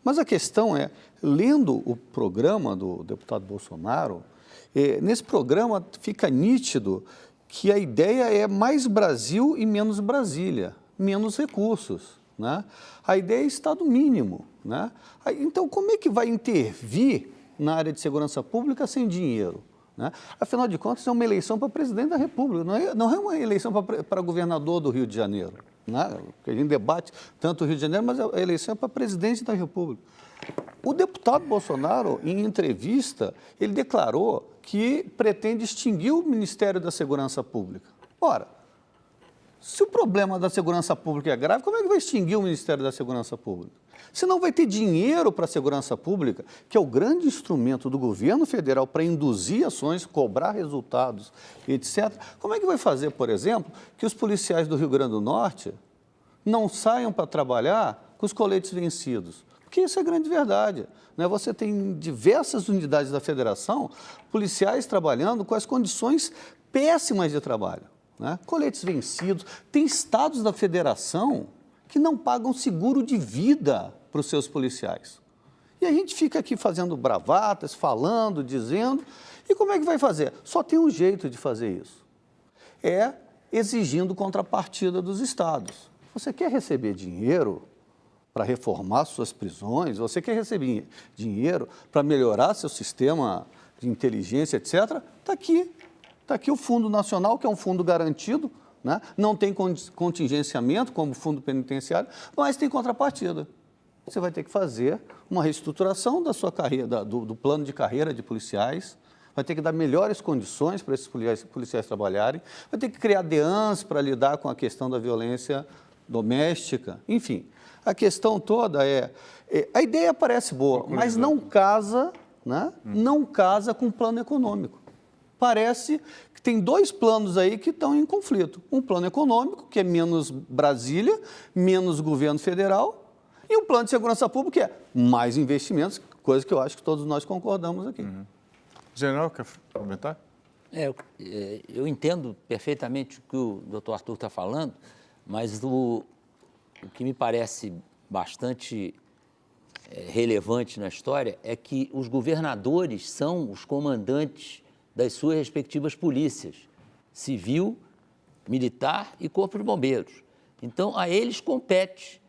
mas a questão é, lendo o programa do deputado Bolsonaro, nesse programa fica nítido que a ideia é mais Brasil e menos Brasília, menos recursos, né? A ideia é Estado mínimo, né? Então, como é que vai intervir na área de segurança pública sem dinheiro, né? Afinal de contas, é uma eleição para presidente da República, não é uma eleição para governador do Rio de Janeiro, né? Porque a gente debate tanto o Rio de Janeiro, mas a eleição é para presidente da República. O deputado Bolsonaro, em entrevista, ele declarou que pretende extinguir o Ministério da Segurança Pública. Ora, se o problema da segurança pública é grave, como é que vai extinguir o Ministério da Segurança Pública? Se não vai ter dinheiro para a segurança pública, que é o grande instrumento do governo federal para induzir ações, cobrar resultados, etc., como é que vai fazer, por exemplo, que os policiais do Rio Grande do Norte não saiam para trabalhar com os coletes vencidos? Porque isso é grande verdade, né? Você tem diversas unidades da federação, policiais trabalhando com as condições péssimas de trabalho, né? Coletes vencidos. Tem estados da federação que não pagam seguro de vida para os seus policiais. E a gente fica aqui fazendo bravatas, falando, dizendo, e como é que vai fazer? Só tem um jeito de fazer isso, é exigindo contrapartida dos estados. Você quer receber dinheiro para reformar suas prisões, você quer receber dinheiro para melhorar seu sistema de inteligência, etc., está aqui. Está aqui o Fundo Nacional, que é um fundo garantido, né? Não tem contingenciamento, como o Fundo Penitenciário, mas tem contrapartida. Você vai ter que fazer uma reestruturação da sua carreira, do plano de carreira de policiais, vai ter que dar melhores condições para esses policiais trabalharem, vai ter que criar DEANs para lidar com a questão da violência doméstica, enfim. A questão toda a ideia parece boa, mas não casa, né? Não casa com o plano econômico. Parece que tem dois planos aí que estão em conflito. Um plano econômico, que é menos Brasília, menos governo federal, e um plano de segurança pública, que é mais investimentos, coisa que eu acho que todos nós concordamos aqui. General, quer comentar? Eu entendo perfeitamente o que o doutor Arthur está falando, mas o que me parece bastante relevante na história é que os governadores são os comandantes das suas respectivas polícias, civil, militar e corpo de bombeiros. Então, a eles compete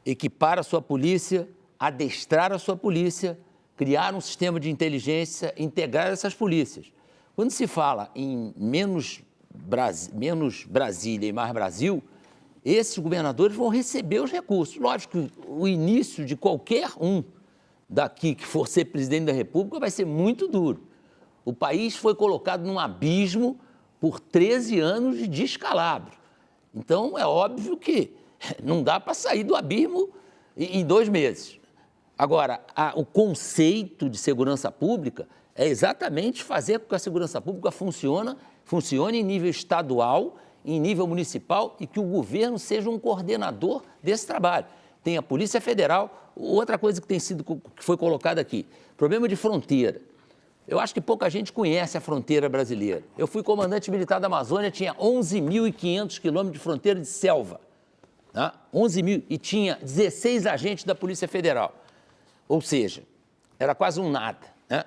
equipar a sua polícia, adestrar a sua polícia, criar um sistema de inteligência, integrar essas polícias. Quando se fala em menos Brasília e mais Brasil, esses governadores vão receber os recursos. Lógico que o início de qualquer um daqui que for ser presidente da República vai ser muito duro. O país foi colocado num abismo por 13 anos de descalabro. Então, é óbvio que não dá para sair do abismo em 2 meses. Agora, o conceito de segurança pública é exatamente fazer com que a segurança pública funcione em nível estadual, em nível municipal e que o governo seja um coordenador desse trabalho. Tem a Polícia Federal, outra coisa que foi colocada aqui, problema de fronteira. Eu acho que pouca gente conhece a fronteira brasileira. Eu fui comandante militar da Amazônia, tinha 11.500 quilômetros de fronteira de selva. Tá? 11.000, e tinha 16 agentes da Polícia Federal. Ou seja, era quase um nada, né?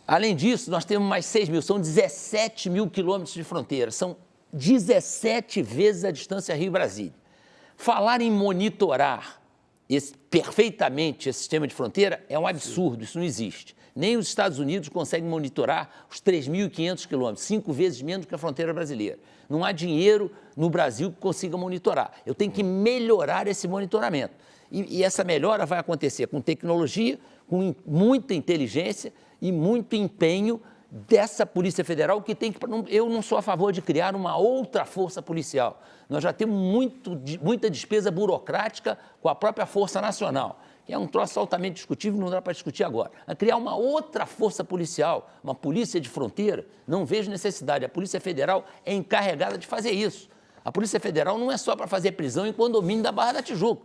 Além disso, nós temos mais 6.000, são 17.000 quilômetros de fronteira, são 17 vezes a distância Rio-Brasília. Falar em monitorar perfeitamente esse sistema de fronteira é um absurdo, isso não existe. Nem os Estados Unidos conseguem monitorar os 3.500 quilômetros, 5 vezes menos que a fronteira brasileira. Não há dinheiro no Brasil que consiga monitorar. Eu tenho que melhorar esse monitoramento. E essa melhora vai acontecer com tecnologia, com muita inteligência e muito empenho dessa Polícia Federal, que tem que... Eu não sou a favor de criar uma outra força policial. Nós já temos muita despesa burocrática com a própria Força Nacional, é um troço altamente discutível, não dá para discutir agora. A criar uma outra força policial, uma polícia de fronteira, não vejo necessidade. A Polícia Federal é encarregada de fazer isso. A Polícia Federal não é só para fazer prisão em condomínio da Barra da Tijuca.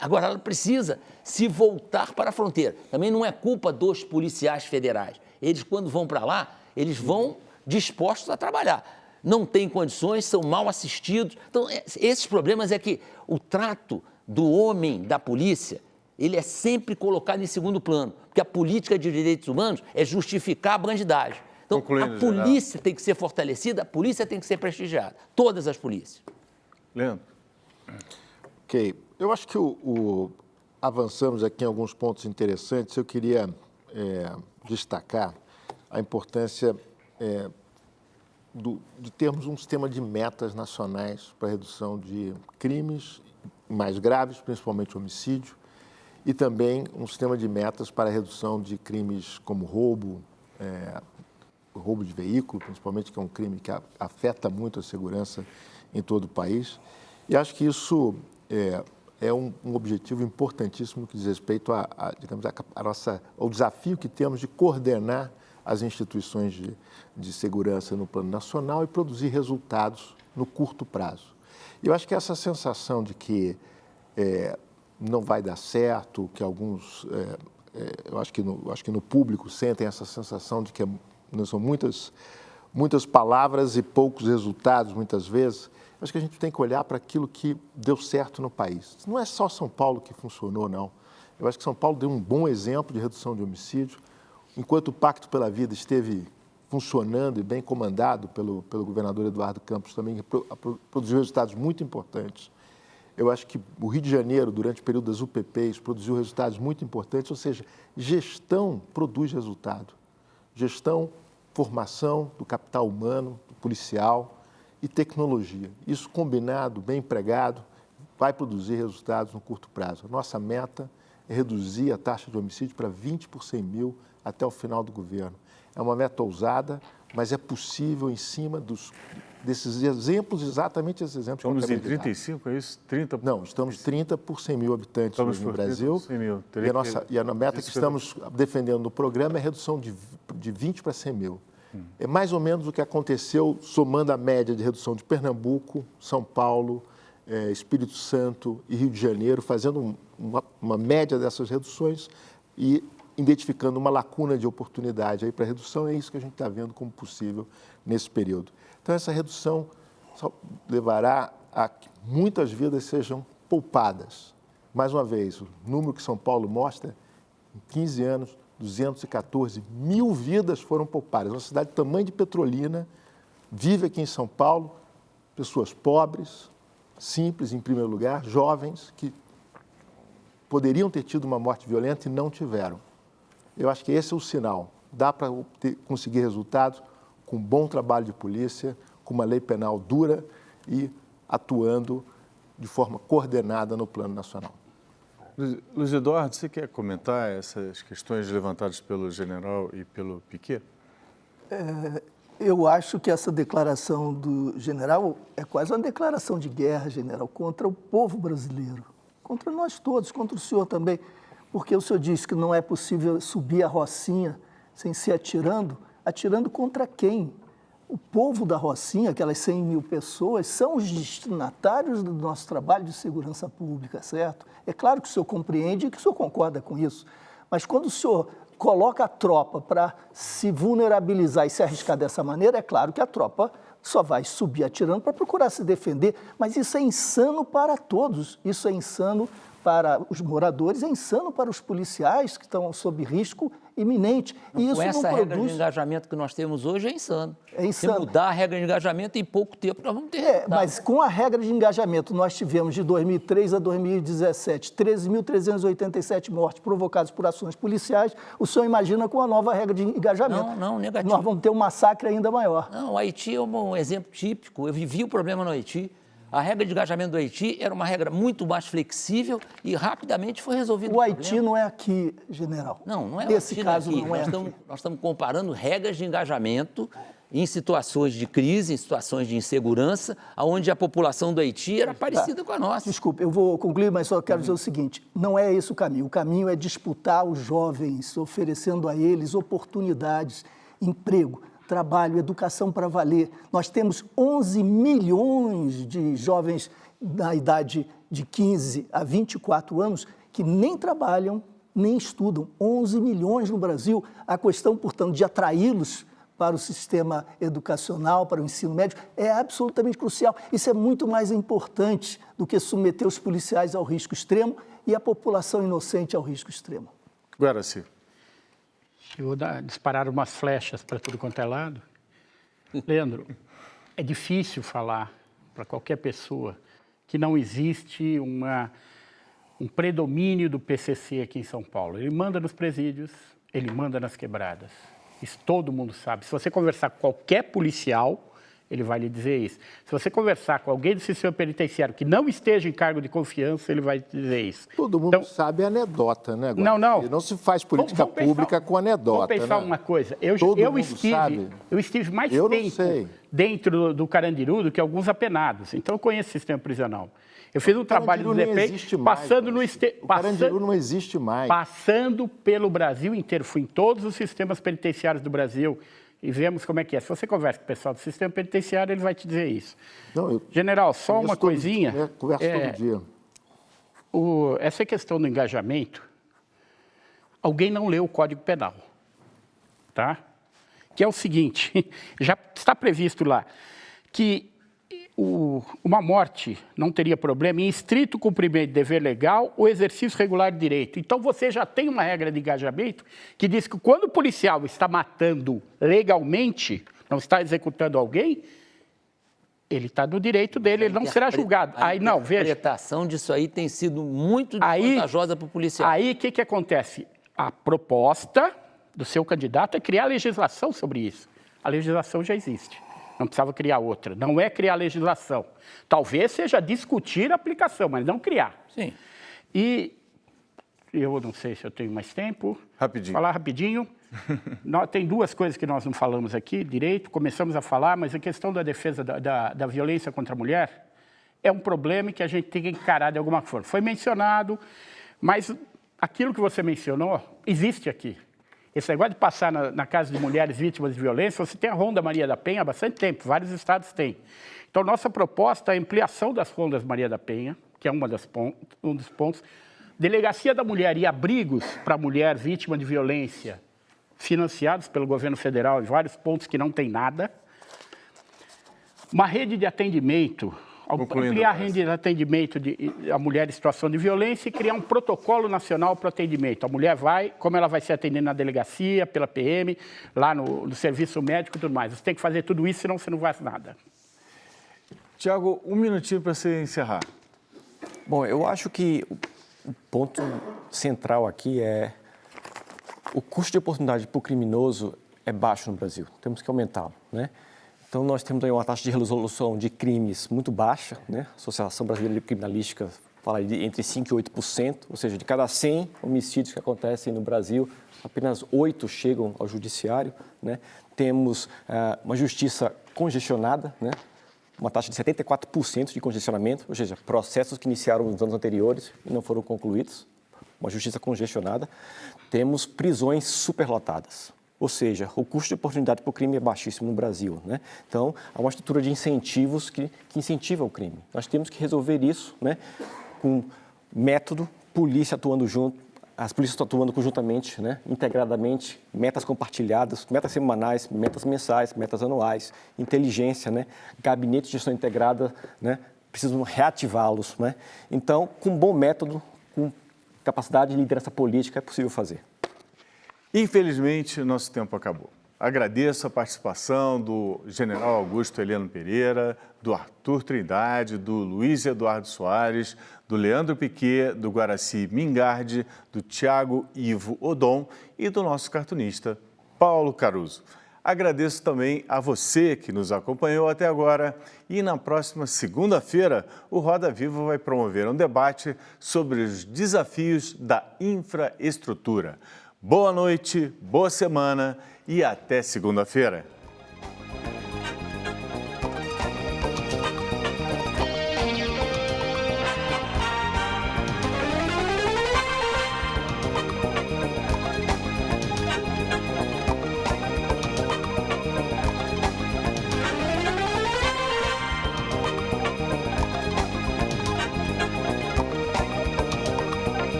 Agora, ela precisa se voltar para a fronteira. Também não é culpa dos policiais federais. Eles, quando vão para lá, eles vão dispostos a trabalhar. Não têm condições, são mal assistidos. Então, esses problemas é que o trato do homem da polícia, ele é sempre colocado em segundo plano, porque a política de direitos humanos é justificar a bandidagem. Então, a polícia tem que ser fortalecida, a polícia tem que ser prestigiada, todas as polícias. Leandro. Ok. Eu acho que avançamos aqui em alguns pontos interessantes. Eu queria destacar a importância de termos um sistema de metas nacionais para a redução de crimes mais graves, principalmente homicídio, e também um sistema de metas para a redução de crimes como roubo de veículo, principalmente, que é um crime que afeta muito a segurança em todo o país. E acho que isso é um objetivo importantíssimo no que diz respeito ao desafio que temos de coordenar as instituições de segurança no plano nacional e produzir resultados no curto prazo. E eu acho que essa sensação de que não vai dar certo, que alguns, eu acho que no público sentem essa sensação de que são muitas palavras e poucos resultados, muitas vezes. Acho que a gente tem que olhar para aquilo que deu certo no país. Não é só São Paulo que funcionou, não. Eu acho que São Paulo deu um bom exemplo de redução de homicídio. Enquanto o Pacto pela Vida esteve funcionando e bem comandado pelo governador Eduardo Campos, também produziu resultados muito importantes. Eu acho que o Rio de Janeiro, durante o período das UPPs, produziu resultados muito importantes, ou seja, gestão produz resultado. Gestão, formação do capital humano, do policial e tecnologia. Isso combinado, bem empregado, vai produzir resultados no curto prazo. A nossa meta é reduzir a taxa de homicídio para 20 por 100 mil até o final do governo. É uma meta ousada, mas é possível em cima desses exemplos, exatamente esses exemplos. Estamos em 35, é isso? 30? Não, estamos 30 por 100 mil habitantes hoje no Brasil. 100 mil. E a meta que estamos defendendo no programa é a redução de 20 para 100 mil. É mais ou menos o que aconteceu somando a média de redução de Pernambuco, São Paulo, Espírito Santo e Rio de Janeiro, fazendo uma média dessas reduções e identificando uma lacuna de oportunidade aí para redução. É isso que a gente está vendo como possível nesse período. Então, essa redução levará a que muitas vidas sejam poupadas. Mais uma vez, o número que São Paulo mostra, em 15 anos, 214 mil vidas foram poupadas. Uma cidade do tamanho de Petrolina, vive aqui em São Paulo, pessoas pobres, simples em primeiro lugar, jovens que poderiam ter tido uma morte violenta e não tiveram. Eu acho que esse é o sinal. Dá para conseguir resultados com bom trabalho de polícia, com uma lei penal dura e atuando de forma coordenada no plano nacional. Luiz Eduardo, você quer comentar essas questões levantadas pelo general e pelo Piquet? Eu acho que essa declaração do general é quase uma declaração de guerra, general, contra o povo brasileiro, contra nós todos, contra o senhor também, porque o senhor disse que não é possível subir a Rocinha sem ser atirando. Atirando contra quem? O povo da Rocinha, aquelas 100 mil pessoas, são os destinatários do nosso trabalho de segurança pública, certo? É claro que o senhor compreende e que o senhor concorda com isso, mas quando o senhor coloca a tropa para se vulnerabilizar e se arriscar dessa maneira, é claro que a tropa só vai subir atirando para procurar se defender, mas isso é insano para todos, isso é insano para os moradores, é insano para os policiais que estão sob risco iminente. E isso com essa não regra produz... de engajamento que nós temos hoje é insano. É insano. Se mudar a regra de engajamento, em pouco tempo nós vamos ter. Mas com a regra de engajamento, nós tivemos de 2003 a 2017, 13.387 mortes provocadas por ações policiais. O senhor imagina com a nova regra de engajamento. Não, negativo. Nós vamos ter um massacre ainda maior. Não, o Haiti é um exemplo típico. Eu vivi o problema no Haiti. A regra de engajamento do Haiti era uma regra muito mais flexível e rapidamente foi resolvido. O Haiti não é aqui, general. Não é Nesse Haiti, caso aqui. não é aqui. Nós estamos comparando regras de engajamento em situações de crise, em situações de insegurança, onde a população do Haiti era parecida com a nossa. Desculpe, eu vou concluir, mas só quero dizer o seguinte, não é esse o caminho. O caminho é disputar os jovens, oferecendo a eles oportunidades, emprego, trabalho, educação para valer. Nós temos 11 milhões de jovens na idade de 15 a 24 anos que nem trabalham, nem estudam. 11 milhões no Brasil. A questão, portanto, de atraí-los para o sistema educacional, para o ensino médio, é absolutamente crucial. Isso é muito mais importante do que submeter os policiais ao risco extremo e a população inocente ao risco extremo. Guaraci. Eu vou disparar umas flechas para tudo quanto é lado. Leandro, é difícil falar para qualquer pessoa que não existe um predomínio do PCC aqui em São Paulo. Ele manda nos presídios, ele manda nas quebradas. Isso todo mundo sabe. Se você conversar com qualquer policial, ele vai lhe dizer isso. Se você conversar com alguém do sistema penitenciário que não esteja em cargo de confiança, ele vai dizer isso. Todo mundo sabe a anedota, né? Não, não. Não se faz política pública com anedota. Vamos pensar uma coisa. Eu estive mais tempo dentro do Carandiru do que alguns apenados. Então, eu conheço o sistema prisional. Eu fiz um trabalho do DPEM, passando no... O Carandiru não existe mais. Passando pelo Brasil inteiro. Fui em todos os sistemas penitenciários do Brasil e vemos como é que é. Se você conversa com o pessoal do sistema penitenciário, ele vai te dizer isso. Não, General, só uma coisinha. Converso todo dia. Essa questão do engajamento, alguém não leu o Código Penal, tá? Que é o seguinte, já está previsto lá que uma morte não teria problema em estrito cumprimento de dever legal ou exercício regular de direito. Então, você já tem uma regra de engajamento que diz que quando o policial está matando legalmente, não está executando alguém, ele está no direito dele, ele não será julgado. Aí, não, veja. A interpretação disso aí tem sido muito desvantajosa para o policial. Aí, o que acontece? A proposta do seu candidato é criar legislação sobre isso. A legislação já existe. Não precisava criar outra. Não é criar legislação. Talvez seja discutir a aplicação, mas não criar. Sim. E eu não sei se eu tenho mais tempo. Rapidinho. Falar rapidinho. Tem duas coisas que nós não falamos aqui direito. Começamos a falar, mas a questão da defesa da violência contra a mulher é um problema que a gente tem que encarar de alguma forma. Foi mencionado, mas aquilo que você mencionou existe aqui. Esse negócio de passar na casa de mulheres vítimas de violência, você tem a Ronda Maria da Penha há bastante tempo, vários estados têm. Então, nossa proposta é a ampliação das Rondas Maria da Penha, que é um dos pontos. Delegacia da Mulher e abrigos para a mulher vítima de violência, financiados pelo governo federal em vários pontos que não tem nada. Uma rede de atendimento, ampliar a rede de atendimento a mulher em situação de violência e criar um protocolo nacional para o atendimento. A mulher vai, como ela vai ser atendida na delegacia, pela PM, lá no serviço médico e tudo mais. Você tem que fazer tudo isso, senão você não faz nada. Tiago, um minutinho para você encerrar. Bom, eu acho que o ponto central aqui é o custo de oportunidade para o criminoso é baixo no Brasil. Temos que aumentá-lo, né? Então, nós temos aí uma taxa de resolução de crimes muito baixa, né? A Associação Brasileira de Criminalística fala de entre 5% e 8%, ou seja, de cada 100 homicídios que acontecem no Brasil, apenas 8 chegam ao judiciário, né? Temos uma justiça congestionada, né? Uma taxa de 74% de congestionamento, ou seja, processos que iniciaram nos anos anteriores e não foram concluídos, uma justiça congestionada. Temos prisões superlotadas. Ou seja, o custo de oportunidade para o crime é baixíssimo no Brasil, né? Então, há uma estrutura de incentivos que incentiva o crime. Nós temos que resolver isso, né? Com método, polícia atuando junto, as polícias atuando conjuntamente, né? Integradamente, metas compartilhadas, metas semanais, metas mensais, metas anuais, inteligência, né? Gabinete de gestão integrada, né? Precisam reativá-los, né? Então, com bom método, com capacidade de liderança política, é possível fazer. Infelizmente, nosso tempo acabou. Agradeço a participação do general Augusto Heleno Pereira, do Arthur Trindade, do Luiz Eduardo Soares, do Leandro Piquet, do Guaraci Mingardi, do Tiago Ivo Odon e do nosso cartunista Paulo Caruso. Agradeço também a você que nos acompanhou até agora e na próxima segunda-feira o Roda Viva vai promover um debate sobre os desafios da infraestrutura. Boa noite, boa semana e até segunda-feira.